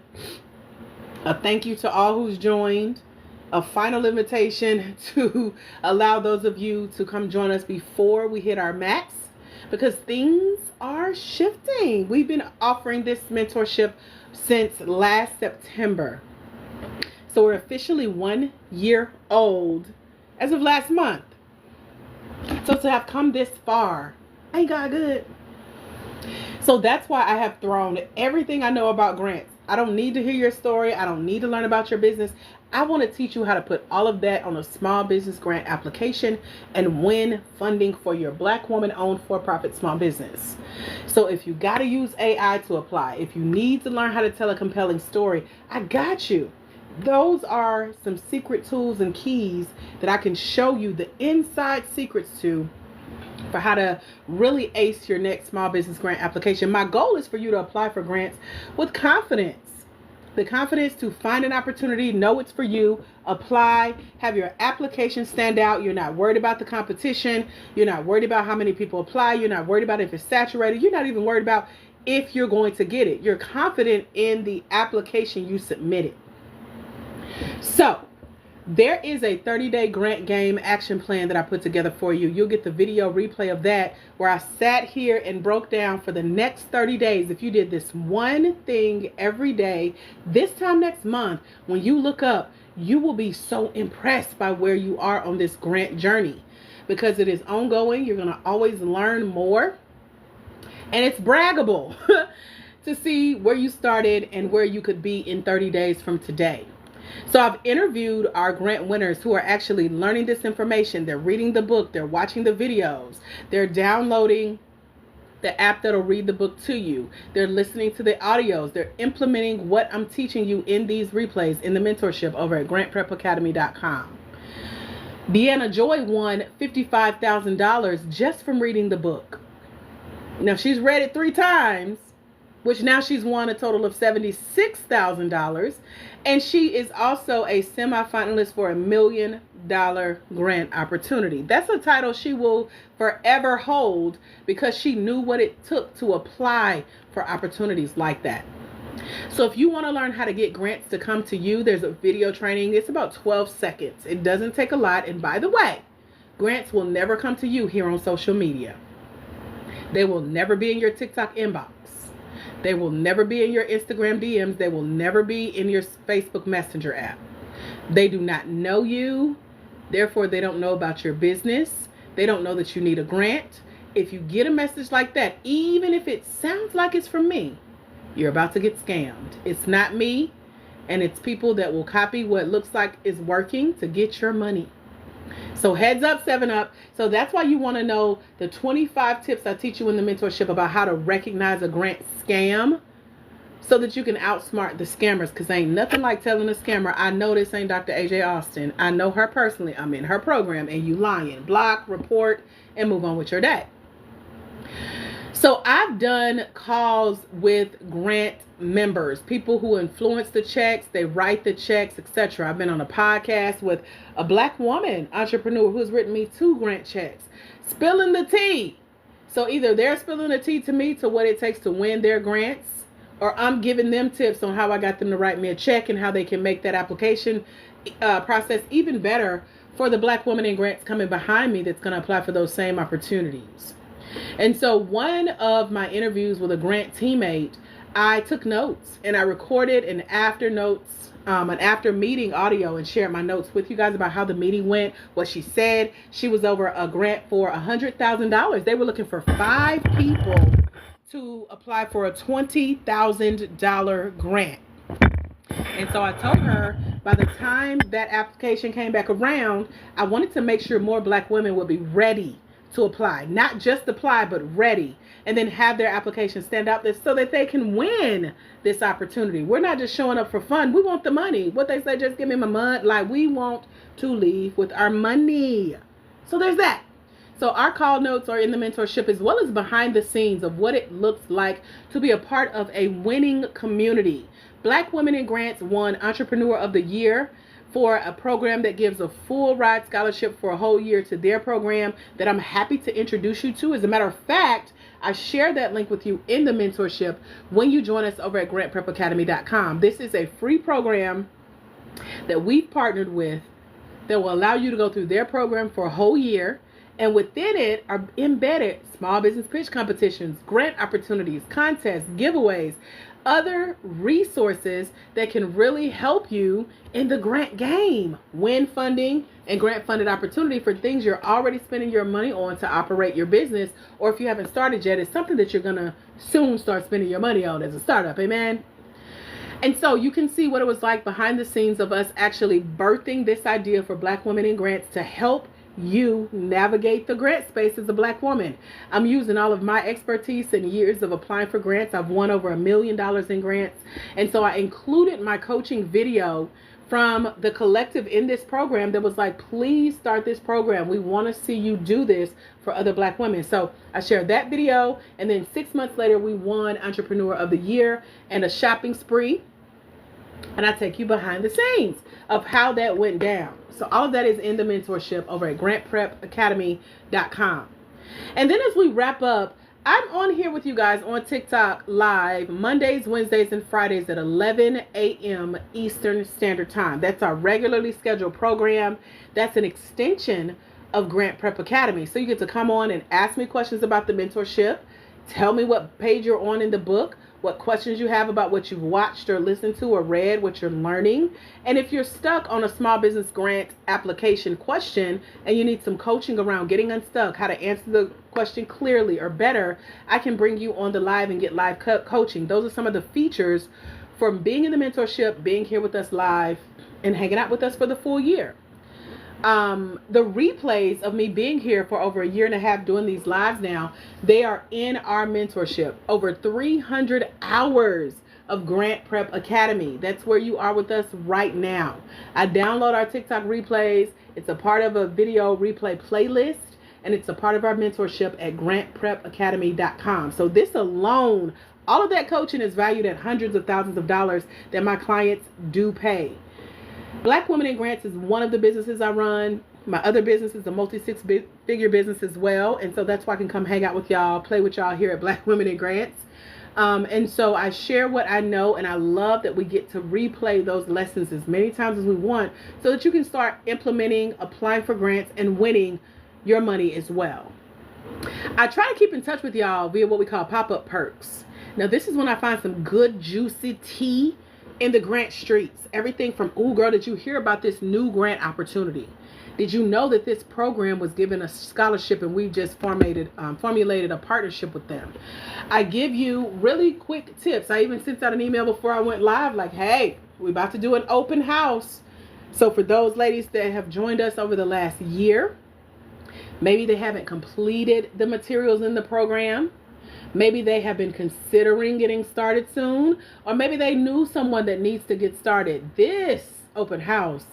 a thank you to all who's joined, a final invitation to allow those of you to come join us before we hit our max, because things are shifting. We've been offering this mentorship since last September. So we're officially 1 year old as of last month. So to have come this far, ain't God good? So that's why I have thrown everything I know about grants. I don't need to hear your story. I don't need to learn about your business. I want to teach you how to put all of that on a small business grant application and win funding for your Black woman-owned for-profit small business. So if you got to use AI to apply, if you need to learn how to tell a compelling story, I got you. Those are some secret tools and keys that I can show you the inside secrets to for how to really ace your next small business grant application. My goal is for you to apply for grants with confidence. The confidence to find an opportunity, know it's for you, apply, have your application stand out. You're not worried about the competition. You're not worried about how many people apply. You're not worried about if it's saturated. You're not even worried about if you're going to get it. You're confident in the application you submitted. So there is a 30-day grant game action plan that I put together for you. You'll get the video replay of that where I sat here and broke down for the next 30 days. If you did this one thing every day, this time next month, when you look up, you will be so impressed by where you are on this grant journey. because it is ongoing. You're going to always learn more. And it's braggable to see where you started and where you could be in 30 days from today. So I've interviewed our grant winners who are actually learning this information. They're reading the book. They're watching the videos. They're downloading the app that'll read the book to you. They're listening to the audios. They're implementing what I'm teaching you in these replays in the mentorship over at grantprepacademy.com. Deanna Joy won $55,000 just from reading the book. Now she's read it 3 times, which now she's won a total of $76,000. And she is also a semifinalist for $1 million grant opportunity. That's a title she will forever hold because she knew what it took to apply for opportunities like that. So if you want to learn how to get grants to come to you, there's a video training. It's about 12 seconds. It doesn't take a lot. And by the way, grants will never come to you here on social media. They will never be in your TikTok inbox. They will never be in your Instagram DMs. They will never be in your Facebook Messenger app. They do not know you. Therefore, they don't know about your business. They don't know that you need a grant. If you get a message like that, even if it sounds like it's from me, you're about to get scammed. It's not me, and it's people that will copy what looks like is working to get your money. So heads up, 7up. So that's why you want to know the 25 tips I teach you in the mentorship about how to recognize a grant scam so that you can outsmart the scammers, because ain't nothing like telling a scammer, I know this ain't Dr. AJ Austin. I know her personally. I'm in her program, and you lying. Block, report, and move on with your day. So I've done calls with grant members, people who influence the checks, they write the checks, etc. I've been on a podcast with a Black woman entrepreneur who's written me 2 grant checks, spilling the tea. So either they're spilling the tea to me to what it takes to win their grants, or I'm giving them tips on how I got them to write me a check and how they can make that application process even better for the Black woman in grants coming behind me that's going to apply for those same opportunities. And so one of my interviews with a grant teammate, I took notes and I recorded an after meeting audio and shared my notes with you guys about how the meeting went, what she said. She was over a grant for $100,000. They were looking for 5 people to apply for a $20,000 grant. And so I told her by the time that application came back around, I wanted to make sure more Black women would be ready to apply, not just apply, but ready, and then have their application stand out there so that they can win this opportunity. We're not just showing up for fun. We want the money. What they say, just give me my money. Like, we want to leave with our money. So there's that. So our call notes are in the mentorship, as well as behind the scenes of what it looks like to be a part of a winning community. Black Women in Grants won Entrepreneur of the Year for a program that gives a full ride scholarship for a whole year to their program that I'm happy to introduce you to. As a matter of fact, I share that link with you in the mentorship when you join us over at grantprepacademy.com. This is a free program that we've partnered with that will allow you to go through their program for a whole year. And within it are embedded small business pitch competitions, grant opportunities, contests, giveaways, other resources that can really help you in the grant game. Win funding and grant funded opportunity for things you're already spending your money on to operate your business. Or if you haven't started yet, it's something that you're going to soon start spending your money on as a startup. Amen. And so you can see what it was like behind the scenes of us actually birthing this idea for Black Women in Grants to help you navigate the grant space as a Black woman. I'm using all of my expertise and years of applying for grants. I've won over $1 million in grants. And so I included my coaching video from the collective in this program that was like, please start this program. We want to see you do this for other Black women. So I shared that video. And then 6 months later, we won Entrepreneur of the Year and a shopping spree. And I take you behind the scenes of how that went down. So all of that is in the mentorship over at grantprepacademy.com. And then as we wrap up, I'm on here with you guys on TikTok live Mondays, Wednesdays, and Fridays at 11 a.m. Eastern Standard Time. That's our regularly scheduled program. That's an extension of Grant Prep Academy. So you get to come on and ask me questions about the mentorship. Tell me what page you're on in the book, what questions you have about what you've watched or listened to or read, what you're learning. And if you're stuck on a small business grant application question and you need some coaching around getting unstuck, how to answer the question clearly or better, I can bring you on the live and get live coaching. Those are some of the features from being in the mentorship, being here with us live, and hanging out with us for the full year. The replays of me being here for over a year and a half doing these lives now, they are in our mentorship. Over 300 hours of Grant Prep Academy. That's where you are with us right now. I download our TikTok replays. It's a part of a video replay playlist, and it's a part of our mentorship at grantprepacademy.com. So this alone, all of that coaching is valued at hundreds of thousands of dollars that my clients do pay. Black Women in Grants is one of the businesses I run. My other business is a multi-six-figure business as well. And so that's why I can come hang out with y'all, play with y'all here at Black Women in Grants. And so I share what I know, and I love that we get to replay those lessons as many times as we want so that you can start implementing, applying for grants, and winning your money as well. I try to keep in touch with y'all via what we call pop-up perks. Now, this is when I find some good, juicy tea in the grant streets. Everything from, ooh, girl, did you hear about this new grant opportunity? Did you know that this program was given a scholarship and we've just formulated a partnership with them? I give you really quick tips. I even sent out an email before I went live like, hey, we're about to do an open house. So for those ladies that have joined us over the last year, maybe they haven't completed the materials in the program. Maybe they have been considering getting started soon, or maybe they knew someone that needs to get started. This open house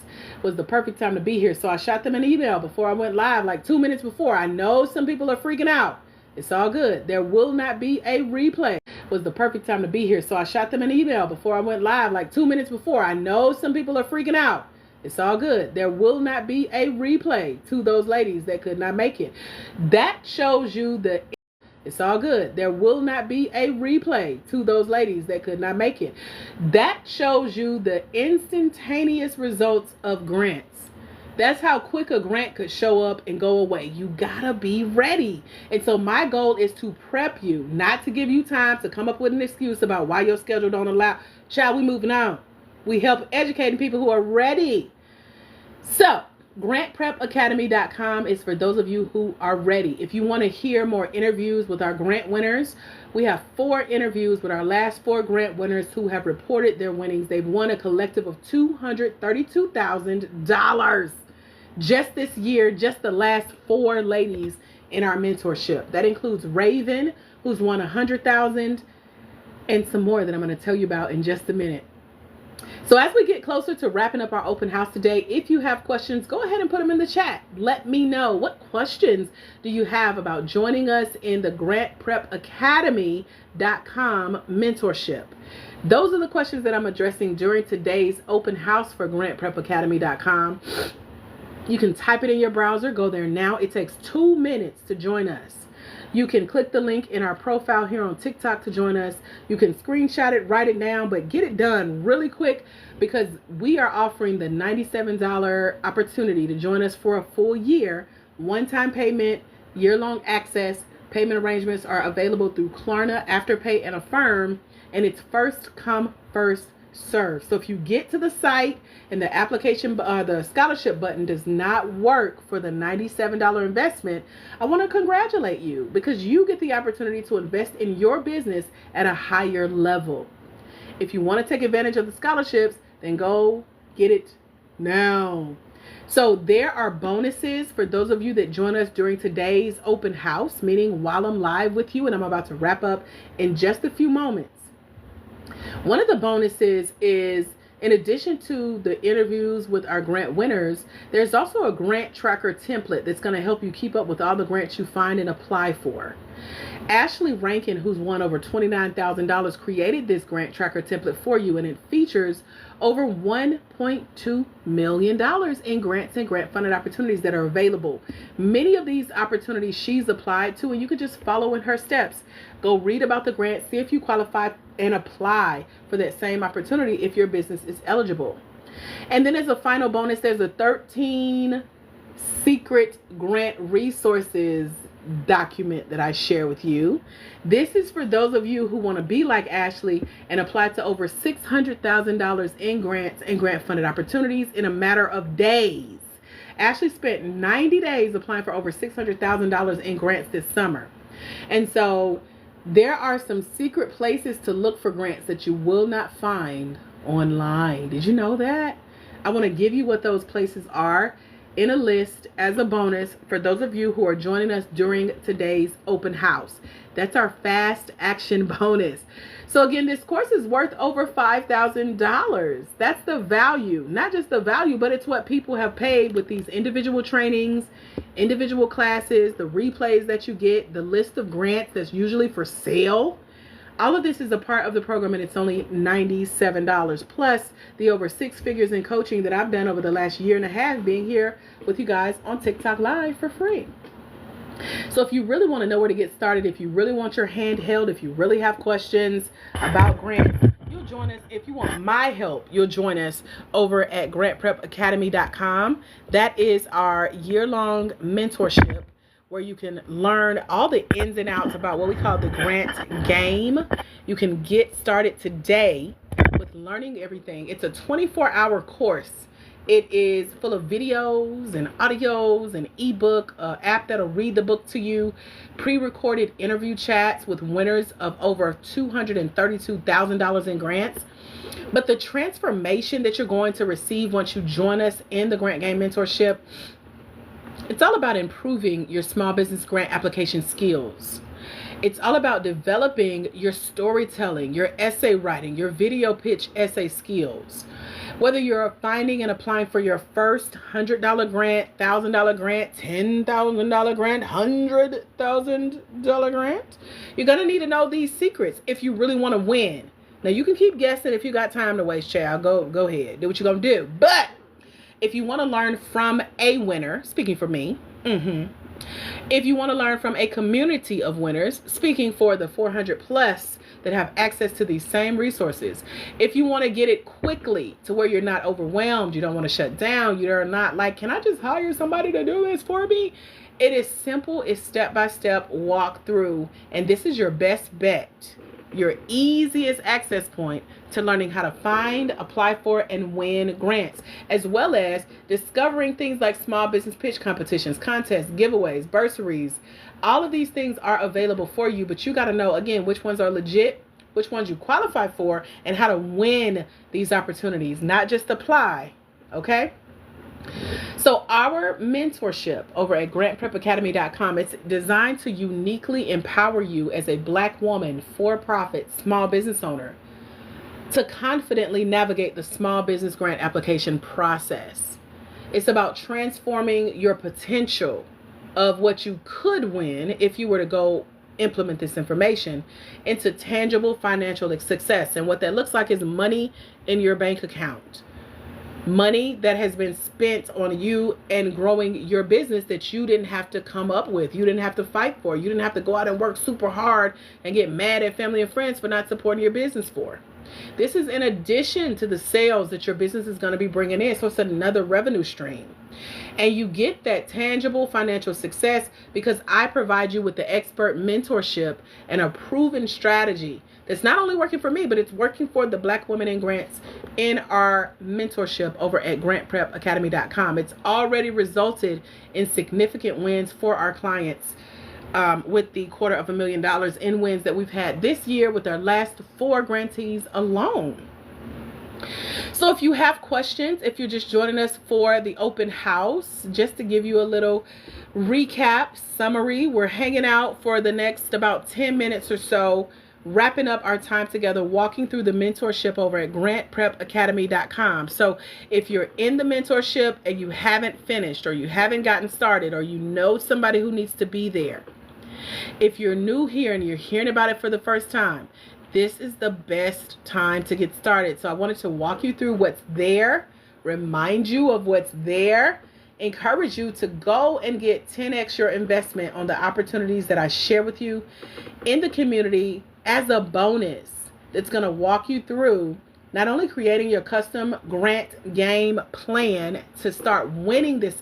was the perfect time to be here. So I shot them an email before I went live, like 2 minutes before. I know some people are freaking out. It's all good. There will not be a replay. Was the perfect time to be here. So I shot them an email before I went live, like 2 minutes before. I know some people are freaking out. It's all good. There will not be a replay to those ladies that could not make it. That shows you the It's all good. There will not be a replay to those ladies that could not make it. That shows you the instantaneous results of grants. That's how quick a grant could show up and go away. You gotta be ready. And so my goal is to prep you, not to give you time to come up with an excuse about why your schedule don't allow. Child, we moving on. We help educating people who are ready. So grantprepacademy.com is for those of you who are ready. If you want to hear more interviews with our grant winners, we have 4 interviews with our last 4 grant winners who have reported their winnings. They've won a collective of $232,000 just this year, just the last 4 ladies in our mentorship. That includes Raven, who's won $100,000, and some more that I'm going to tell you about in just a minute. So as we get closer to wrapping up our open house today, if you have questions, go ahead and put them in the chat. Let me know, what questions do you have about joining us in the grantprepacademy.com mentorship? Those are the questions that I'm addressing during today's open house for grantprepacademy.com. You can type it in your browser. Go there now. It takes 2 minutes to join us. You can click the link in our profile here on TikTok to join us. You can screenshot it, write it down, but get it done really quick because we are offering the $97 opportunity to join us for a full year. One-time payment, year-long access. Payment arrangements are available through Klarna, Afterpay, and Affirm, and it's first come, first serve. So if you get to the site and the application, the scholarship button does not work for the $97 investment, I want to congratulate you because you get the opportunity to invest in your business at a higher level. If you want to take advantage of the scholarships, then go get it now. So there are bonuses for those of you that join us during today's open house, meaning while I'm live with you, and I'm about to wrap up in just a few moments. One of the bonuses is, in addition to the interviews with our grant winners, there's also a grant tracker template that's going to help you keep up with all the grants you find and apply for. Ashley Rankin, who's won over $29,000, created this grant tracker template for you, and it features over $1.2 million in grants and grant funded opportunities that are available. Many of these opportunities she's applied to, and you can just follow in her steps. Go read about the grant, see if you qualify, and apply for that same opportunity if your business is eligible. And then as a final bonus, there's a 13 secret grant resources document that I share with you. This is for those of you who want to be like Ashley and apply to over $600,000 in grants and grant funded opportunities in a matter of days. Ashley spent 90 days applying for over $600,000 in grants this summer. And so there are some secret places to look for grants that you will not find online. Did you know that? I want to give you what those places are in a list as a bonus for those of you who are joining us during today's open house. That's our fast action bonus. So again, this course is worth over $5,000. That's the value, not just the value, but it's what people have paid with these individual trainings, individual classes, the replays that you get, the list of grants that's usually for sale. All of this is a part of the program, and it's only $97, plus the over 6 figures in coaching that I've done over the last year and a half being here with you guys on TikTok Live for free. So if you really want to know where to get started, if you really want your hand held, if you really have questions about grants, you'll join us. If you want my help, you'll join us over at grantprepacademy.com. That is our year-long mentorship where you can learn all the ins and outs about what we call the grant game. You can get started today with learning everything. It's a 24-hour course. It is full of videos and audios and ebook, app that'll read the book to you, pre-recorded interview chats with winners of over $232,000 in grants. But the transformation that you're going to receive once you join us in the Grant Game Mentorship, it's all about improving your small business grant application skills. It's all about developing your storytelling, your essay writing, your video pitch essay skills. Whether you're finding and applying for your first $100 grant, $1,000 grant, $10,000 grant, $100,000 grant, you're going to need to know these secrets if you really want to win. Now, you can keep guessing if you got time to waste, child. Go ahead. Do what you're going to do. But if you want to learn from a winner, speaking for me, if you want to learn from a community of winners, speaking for the 400 plus that have access to these same resources, if you want to get it quickly to where you're not overwhelmed, you don't want to shut down, you're not like, can I just hire somebody to do this for me? It is simple. It's step-by-step walk through, and this is your best bet, your easiest access point to learning how to find, apply for, and win grants, as well as discovering things like small business pitch competitions, contests, giveaways, bursaries. All of these things are available for you, but you got to know, again, which ones are legit, which ones you qualify for, and how to win these opportunities, not just apply, okay? So our mentorship over at grantprepacademy.com, it's designed to uniquely empower you as a Black woman, for-profit, small business owner to confidently navigate the small business grant application process. It's about transforming your potential of what you could win if you were to go implement this information into tangible financial success. And what that looks like is money in your bank account. Money that has been spent on you and growing your business that you didn't have to come up with. You didn't have to fight for. You didn't have to go out and work super hard and get mad at family and friends for not supporting your business for. This is in addition to the sales that your business is going to be bringing in. So it's another revenue stream. And you get that tangible financial success because I provide you with the expert mentorship and a proven strategy that's not only working for me, but it's working for the Black women in grants in our mentorship over at grantprepacademy.com. It's already resulted in significant wins for our clients with the $250,000 in wins that we've had this year with our last 4 grantees alone. So if you have questions, if you're just joining us for the open house, just to give you a little recap, summary, we're hanging out for the next about 10 minutes or so, wrapping up our time together, walking through the mentorship over at grantprepacademy.com. So if you're in the mentorship and you haven't finished, or you haven't gotten started, or you know somebody who needs to be there, if you're new here and you're hearing about it for the first time, this is the best time to get started. So I wanted to walk you through what's there, remind you of what's there, encourage you to go and get 10x your investment on the opportunities that I share with you in the community as a bonus that's going to walk you through not only creating your custom grant game plan to start winning this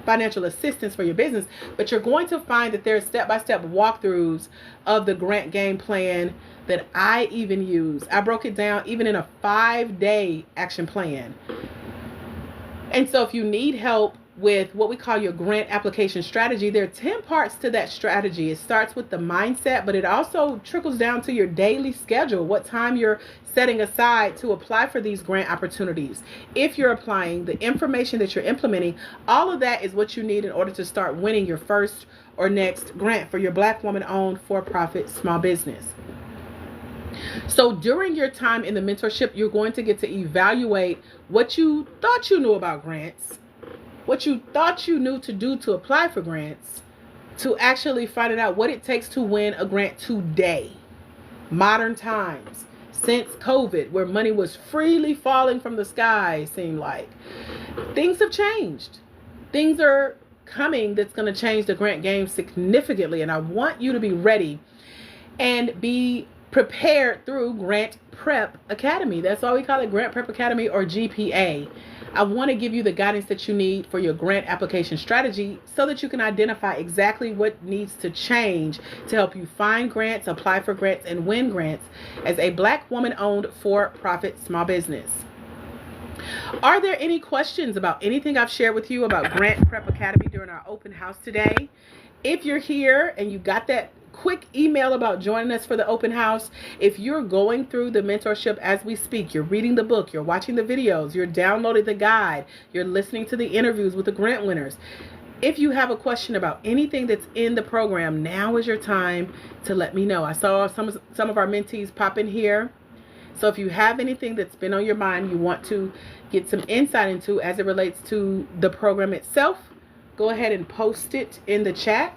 financial assistance for your business, but you're going to find that there's step-by-step walkthroughs of the grant game plan that I even use. I broke it down even in a 5-day action plan. And so if you need help with what we call your grant application strategy, there are 10 parts to that strategy. It starts with the mindset, but it also trickles down to your daily schedule, what time you're setting aside to apply for these grant opportunities. If you're applying, the information that you're implementing, all of that is what you need in order to start winning your first or next grant for your Black woman-owned for-profit small business. So during your time in the mentorship, you're going to get to evaluate what you thought you knew about grants, what you thought you knew to do to apply for grants, to actually finding out what it takes to win a grant today. Modern times, since COVID, where money was freely falling from the sky, it seemed like. Things have changed. Things are coming that's going to change the grant game significantly. And I want you to be ready and be prepared through Grant Prep Academy. That's why we call it Grant Prep Academy, or GPA. I want to give you the guidance that you need for your grant application strategy so that you can identify exactly what needs to change to help you find grants, apply for grants, and win grants as a Black woman-owned for-profit small business. Are there any questions about anything I've shared with you about Grant Prep Academy during our open house today? If you're here and you got that quick email about joining us for the open house, if you're going through the mentorship as we speak, you're reading the book, you're watching the videos, you're downloading the guide, you're listening to the interviews with the grant winners, if you have a question about anything that's in the program, now is your time to let me know. I saw some of our mentees pop in here. So if you have anything that's been on your mind, you want to get some insight into as it relates to the program itself, go ahead and post it in the chat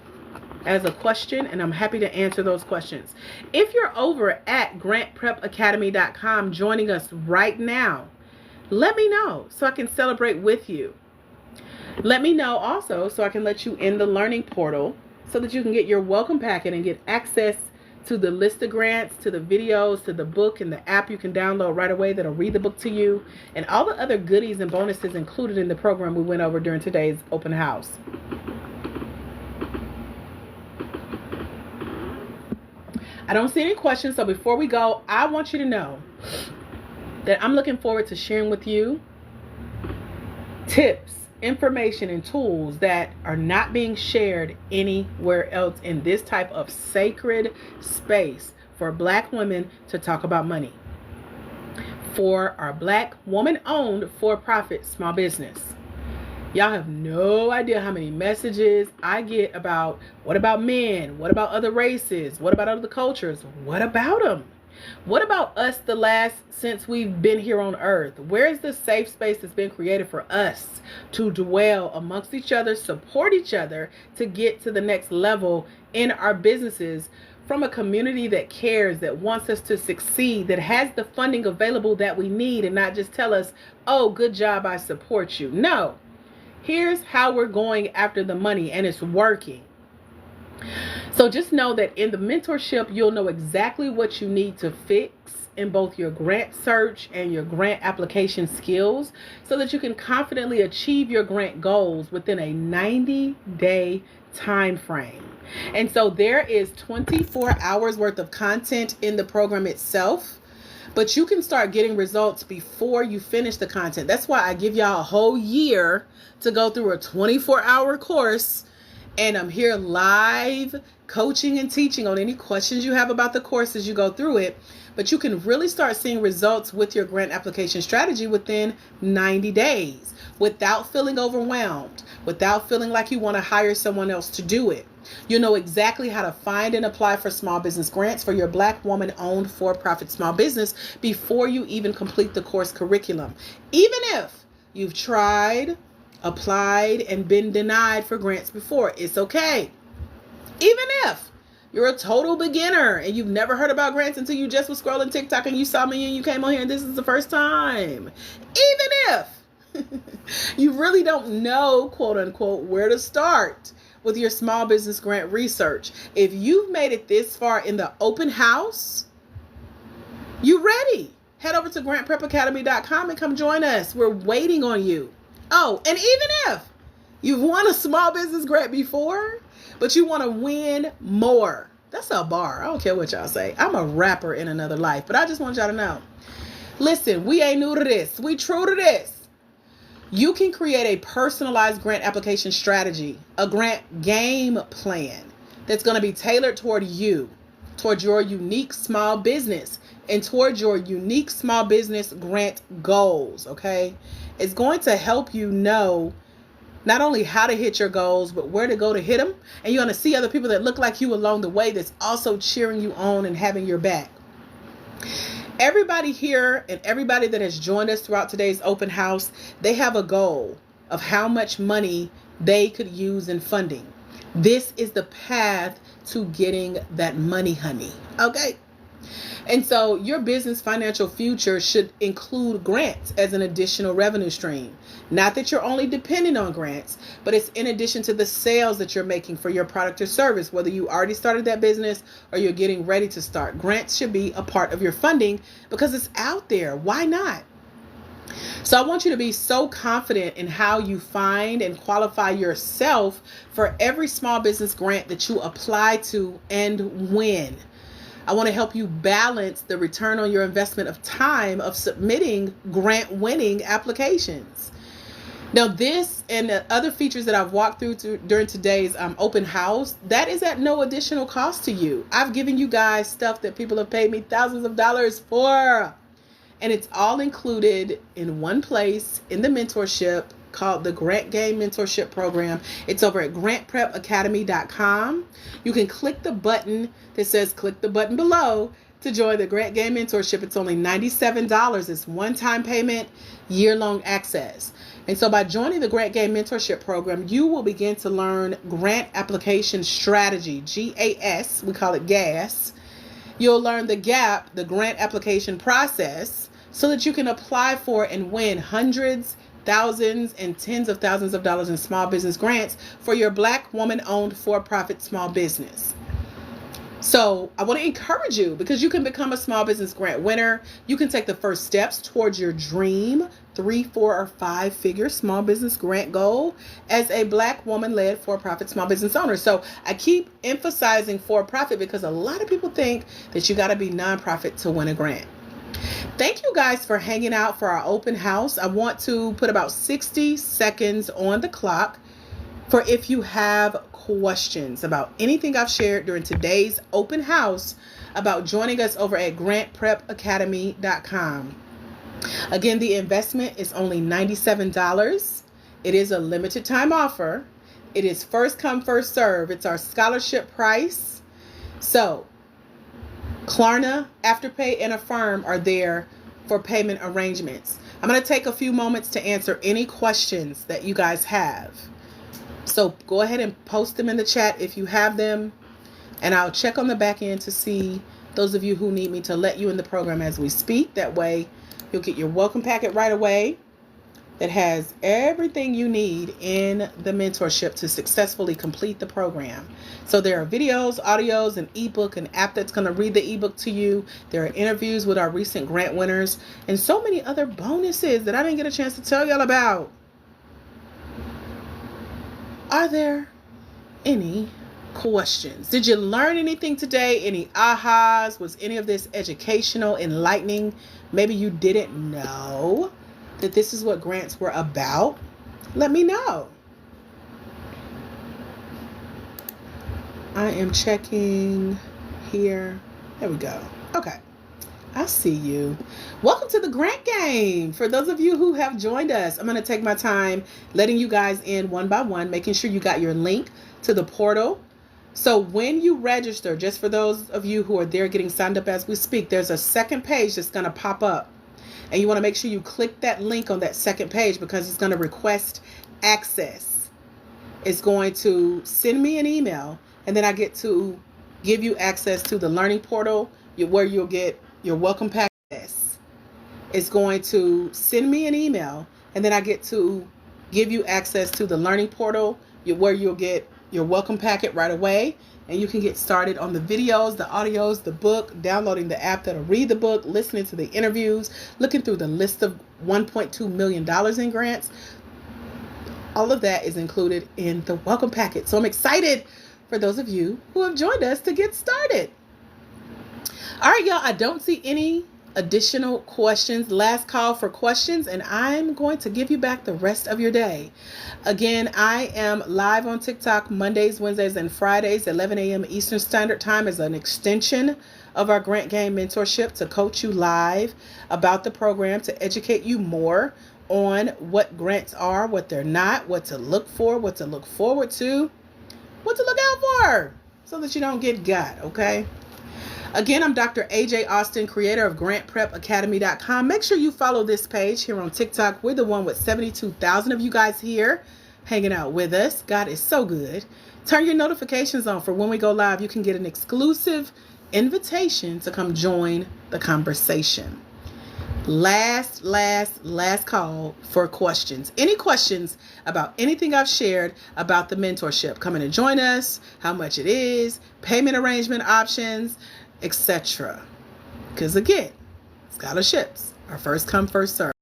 as a question, and I'm happy to answer those questions. If you're over at grantprepacademy.com joining us right now, let me know so I can celebrate with you. Let me know also so I can let you in the learning portal so that you can get your welcome packet and get access to the list of grants, to the videos, to the book, and the app you can download right away that'll read the book to you, and all the other goodies and bonuses included in the program we went over during today's open house. I don't see any questions, so before we go, I want you to know that I'm looking forward to sharing with you tips, information, and tools that are not being shared anywhere else in this type of sacred space for Black women to talk about money, for our Black woman-owned for-profit small business. Y'all have no idea how many messages I get about, what about men? What about other races? What about other cultures? What about them? What about us since we've been here on earth? Where is the safe space that's been created for us to dwell amongst each other, support each other to get to the next level in our businesses, from a community that cares, that wants us to succeed, that has the funding available that we need, and not just tell us, oh, good job, I support you. No. Here's how we're going after the money, and it's working. So just know that in the mentorship, you'll know exactly what you need to fix in both your grant search and your grant application skills so that you can confidently achieve your grant goals within a 90-day time frame. And so there is 24 hours worth of content in the program itself. But you can start getting results before you finish the content. That's why I give y'all a whole year to go through a 24-hour course. And I'm here live coaching and teaching on any questions you have about the course as you go through it. But you can really start seeing results with your grant application strategy within 90 days without feeling overwhelmed, without feeling like you want to hire someone else to do it. You'll know exactly how to find and apply for small business grants for your Black woman-owned for-profit small business before you even complete the course curriculum. Even if you've tried, applied, and been denied for grants before, it's okay. Even if you're a total beginner and you've never heard about grants until you just was scrolling TikTok and you saw me and you came on here and this is the first time. Even if you really don't know, quote unquote, where to start with your small business grant research. If you've made it this far in the open house, you ready. Head over to grantprepacademy.com and come join us. We're waiting on you. Oh, and even if You've won a small business grant before, but you want to win more. That's a bar. I don't care what y'all say. I'm a rapper in another life, but I just want y'all to know. Listen, we ain't new to this. We true to this. You can create a personalized grant application strategy, a grant game plan that's going to be tailored toward you, toward your unique small business, and toward your unique small business grant goals, okay? It's going to help you know not only how to hit your goals, but where to go to hit them. And you're going to see other people that look like you along the way that's also cheering you on and having your back. Everybody here and everybody that has joined us throughout today's open house, they have a goal of how much money they could use in funding. This is the path to getting that money, honey. Okay? And so your business financial future should include grants as an additional revenue stream. Not that you're only depending on grants, but it's in addition to the sales that you're making for your product or service, whether you already started that business or you're getting ready to start. Grants should be a part of your funding because it's out there. Why not? So I want you to be so confident in how you find and qualify yourself for every small business grant that you apply to and win. I want to help you balance the return on your investment of time of submitting grant winning applications. Now, this and the other features that I've walked through during today's open house, that is at no additional cost to you. I've given you guys stuff that people have paid me thousands of dollars for. And it's all included in one place in the mentorship called the G.A.M.E Mentorship Program. It's over at grantprepacademy.com. You can click the button that says click the button below to join the G.A.M.E Mentorship. It's only $97. It's one-time payment, year-long access. And so by joining the G.A.M.E Mentorship Program, you will begin to learn grant application strategy, GAS, we call it GAS. You'll learn the GAP, the grant application process, so that you can apply for and win hundreds, thousands, and tens of thousands of dollars in small business grants for your Black woman-owned for-profit small business. So I want to encourage you because you can become a small business grant winner. You can take the first steps towards your dream 3, 4, or 5-figure small business grant goal as a Black woman-led for-profit small business owner. So I keep emphasizing for-profit because a lot of people think that you got to be nonprofit to win a grant. Thank you guys for hanging out for our open house. I want to put about 60 seconds on the clock for if you have questions about anything I've shared during today's open house about joining us over at grantprepacademy.com. Again, the investment is only $97. It is a limited time offer. It is first come, first serve. It's our scholarship price. So Klarna, Afterpay, and Affirm are there for payment arrangements. I'm going to take a few moments to answer any questions that you guys have. So go ahead and post them in the chat if you have them. And I'll check on the back end to see those of you who need me to let you in the program as we speak. That way you'll get your welcome packet right away that has everything you need in the mentorship to successfully complete the program. So there are videos, audios, an ebook, an app that's going to read the ebook to you. There are interviews with our recent grant winners and so many other bonuses that I didn't get a chance to tell y'all about. Are there any questions? Did you learn anything today? Any ahas? Was any of this educational, enlightening? Maybe you didn't know that this is what grants were about. Let me know. I am checking here. There we go. Okay. I see you. Welcome to the Grant Game. For those of you who have joined us, I'm going to take my time letting you guys in one by one, making sure you got your link to the portal. So when you register, just for those of you who are there getting signed up as we speak, there's a second page that's going to pop up. And you want to make sure you click that link on that second page because it's going to request access. It's going to send me an email, and then I get to give you access to the learning portal where you'll get your welcome packet. It's going to send me an email, and then I get to give you access to the learning portal where you'll get your welcome packet right away. And you can get started on the videos, the audios, the book, downloading the app that'll read the book, listening to the interviews, looking through the list of $1.2 million in grants. All of that is included in the welcome packet. So I'm excited for those of you who have joined us to get started. All right, y'all, I don't see any additional questions. Last call for questions, and I'm going to give you back the rest of your day. Again, I am live on TikTok Mondays, Wednesdays, and Fridays, 11 a.m. Eastern Standard Time, as an extension of our G.A.M.E mentorship to coach you live about the program, to educate you more on what grants are, what they're not, what to look for, what to look forward to, what to look out for, so that you don't get got, okay? Again, I'm Dr. AJ Austin, creator of GrantPrepAcademy.com. Make sure you follow this page here on TikTok. We're the one with 72,000 of you guys here hanging out with us. God is so good. Turn your notifications on for when we go live. You can get an exclusive invitation to come join the conversation. Last call for questions. Any questions about anything I've shared about the mentorship? Coming to join us, how much it is, payment arrangement options, etc. Because again, scholarships are first come, first serve.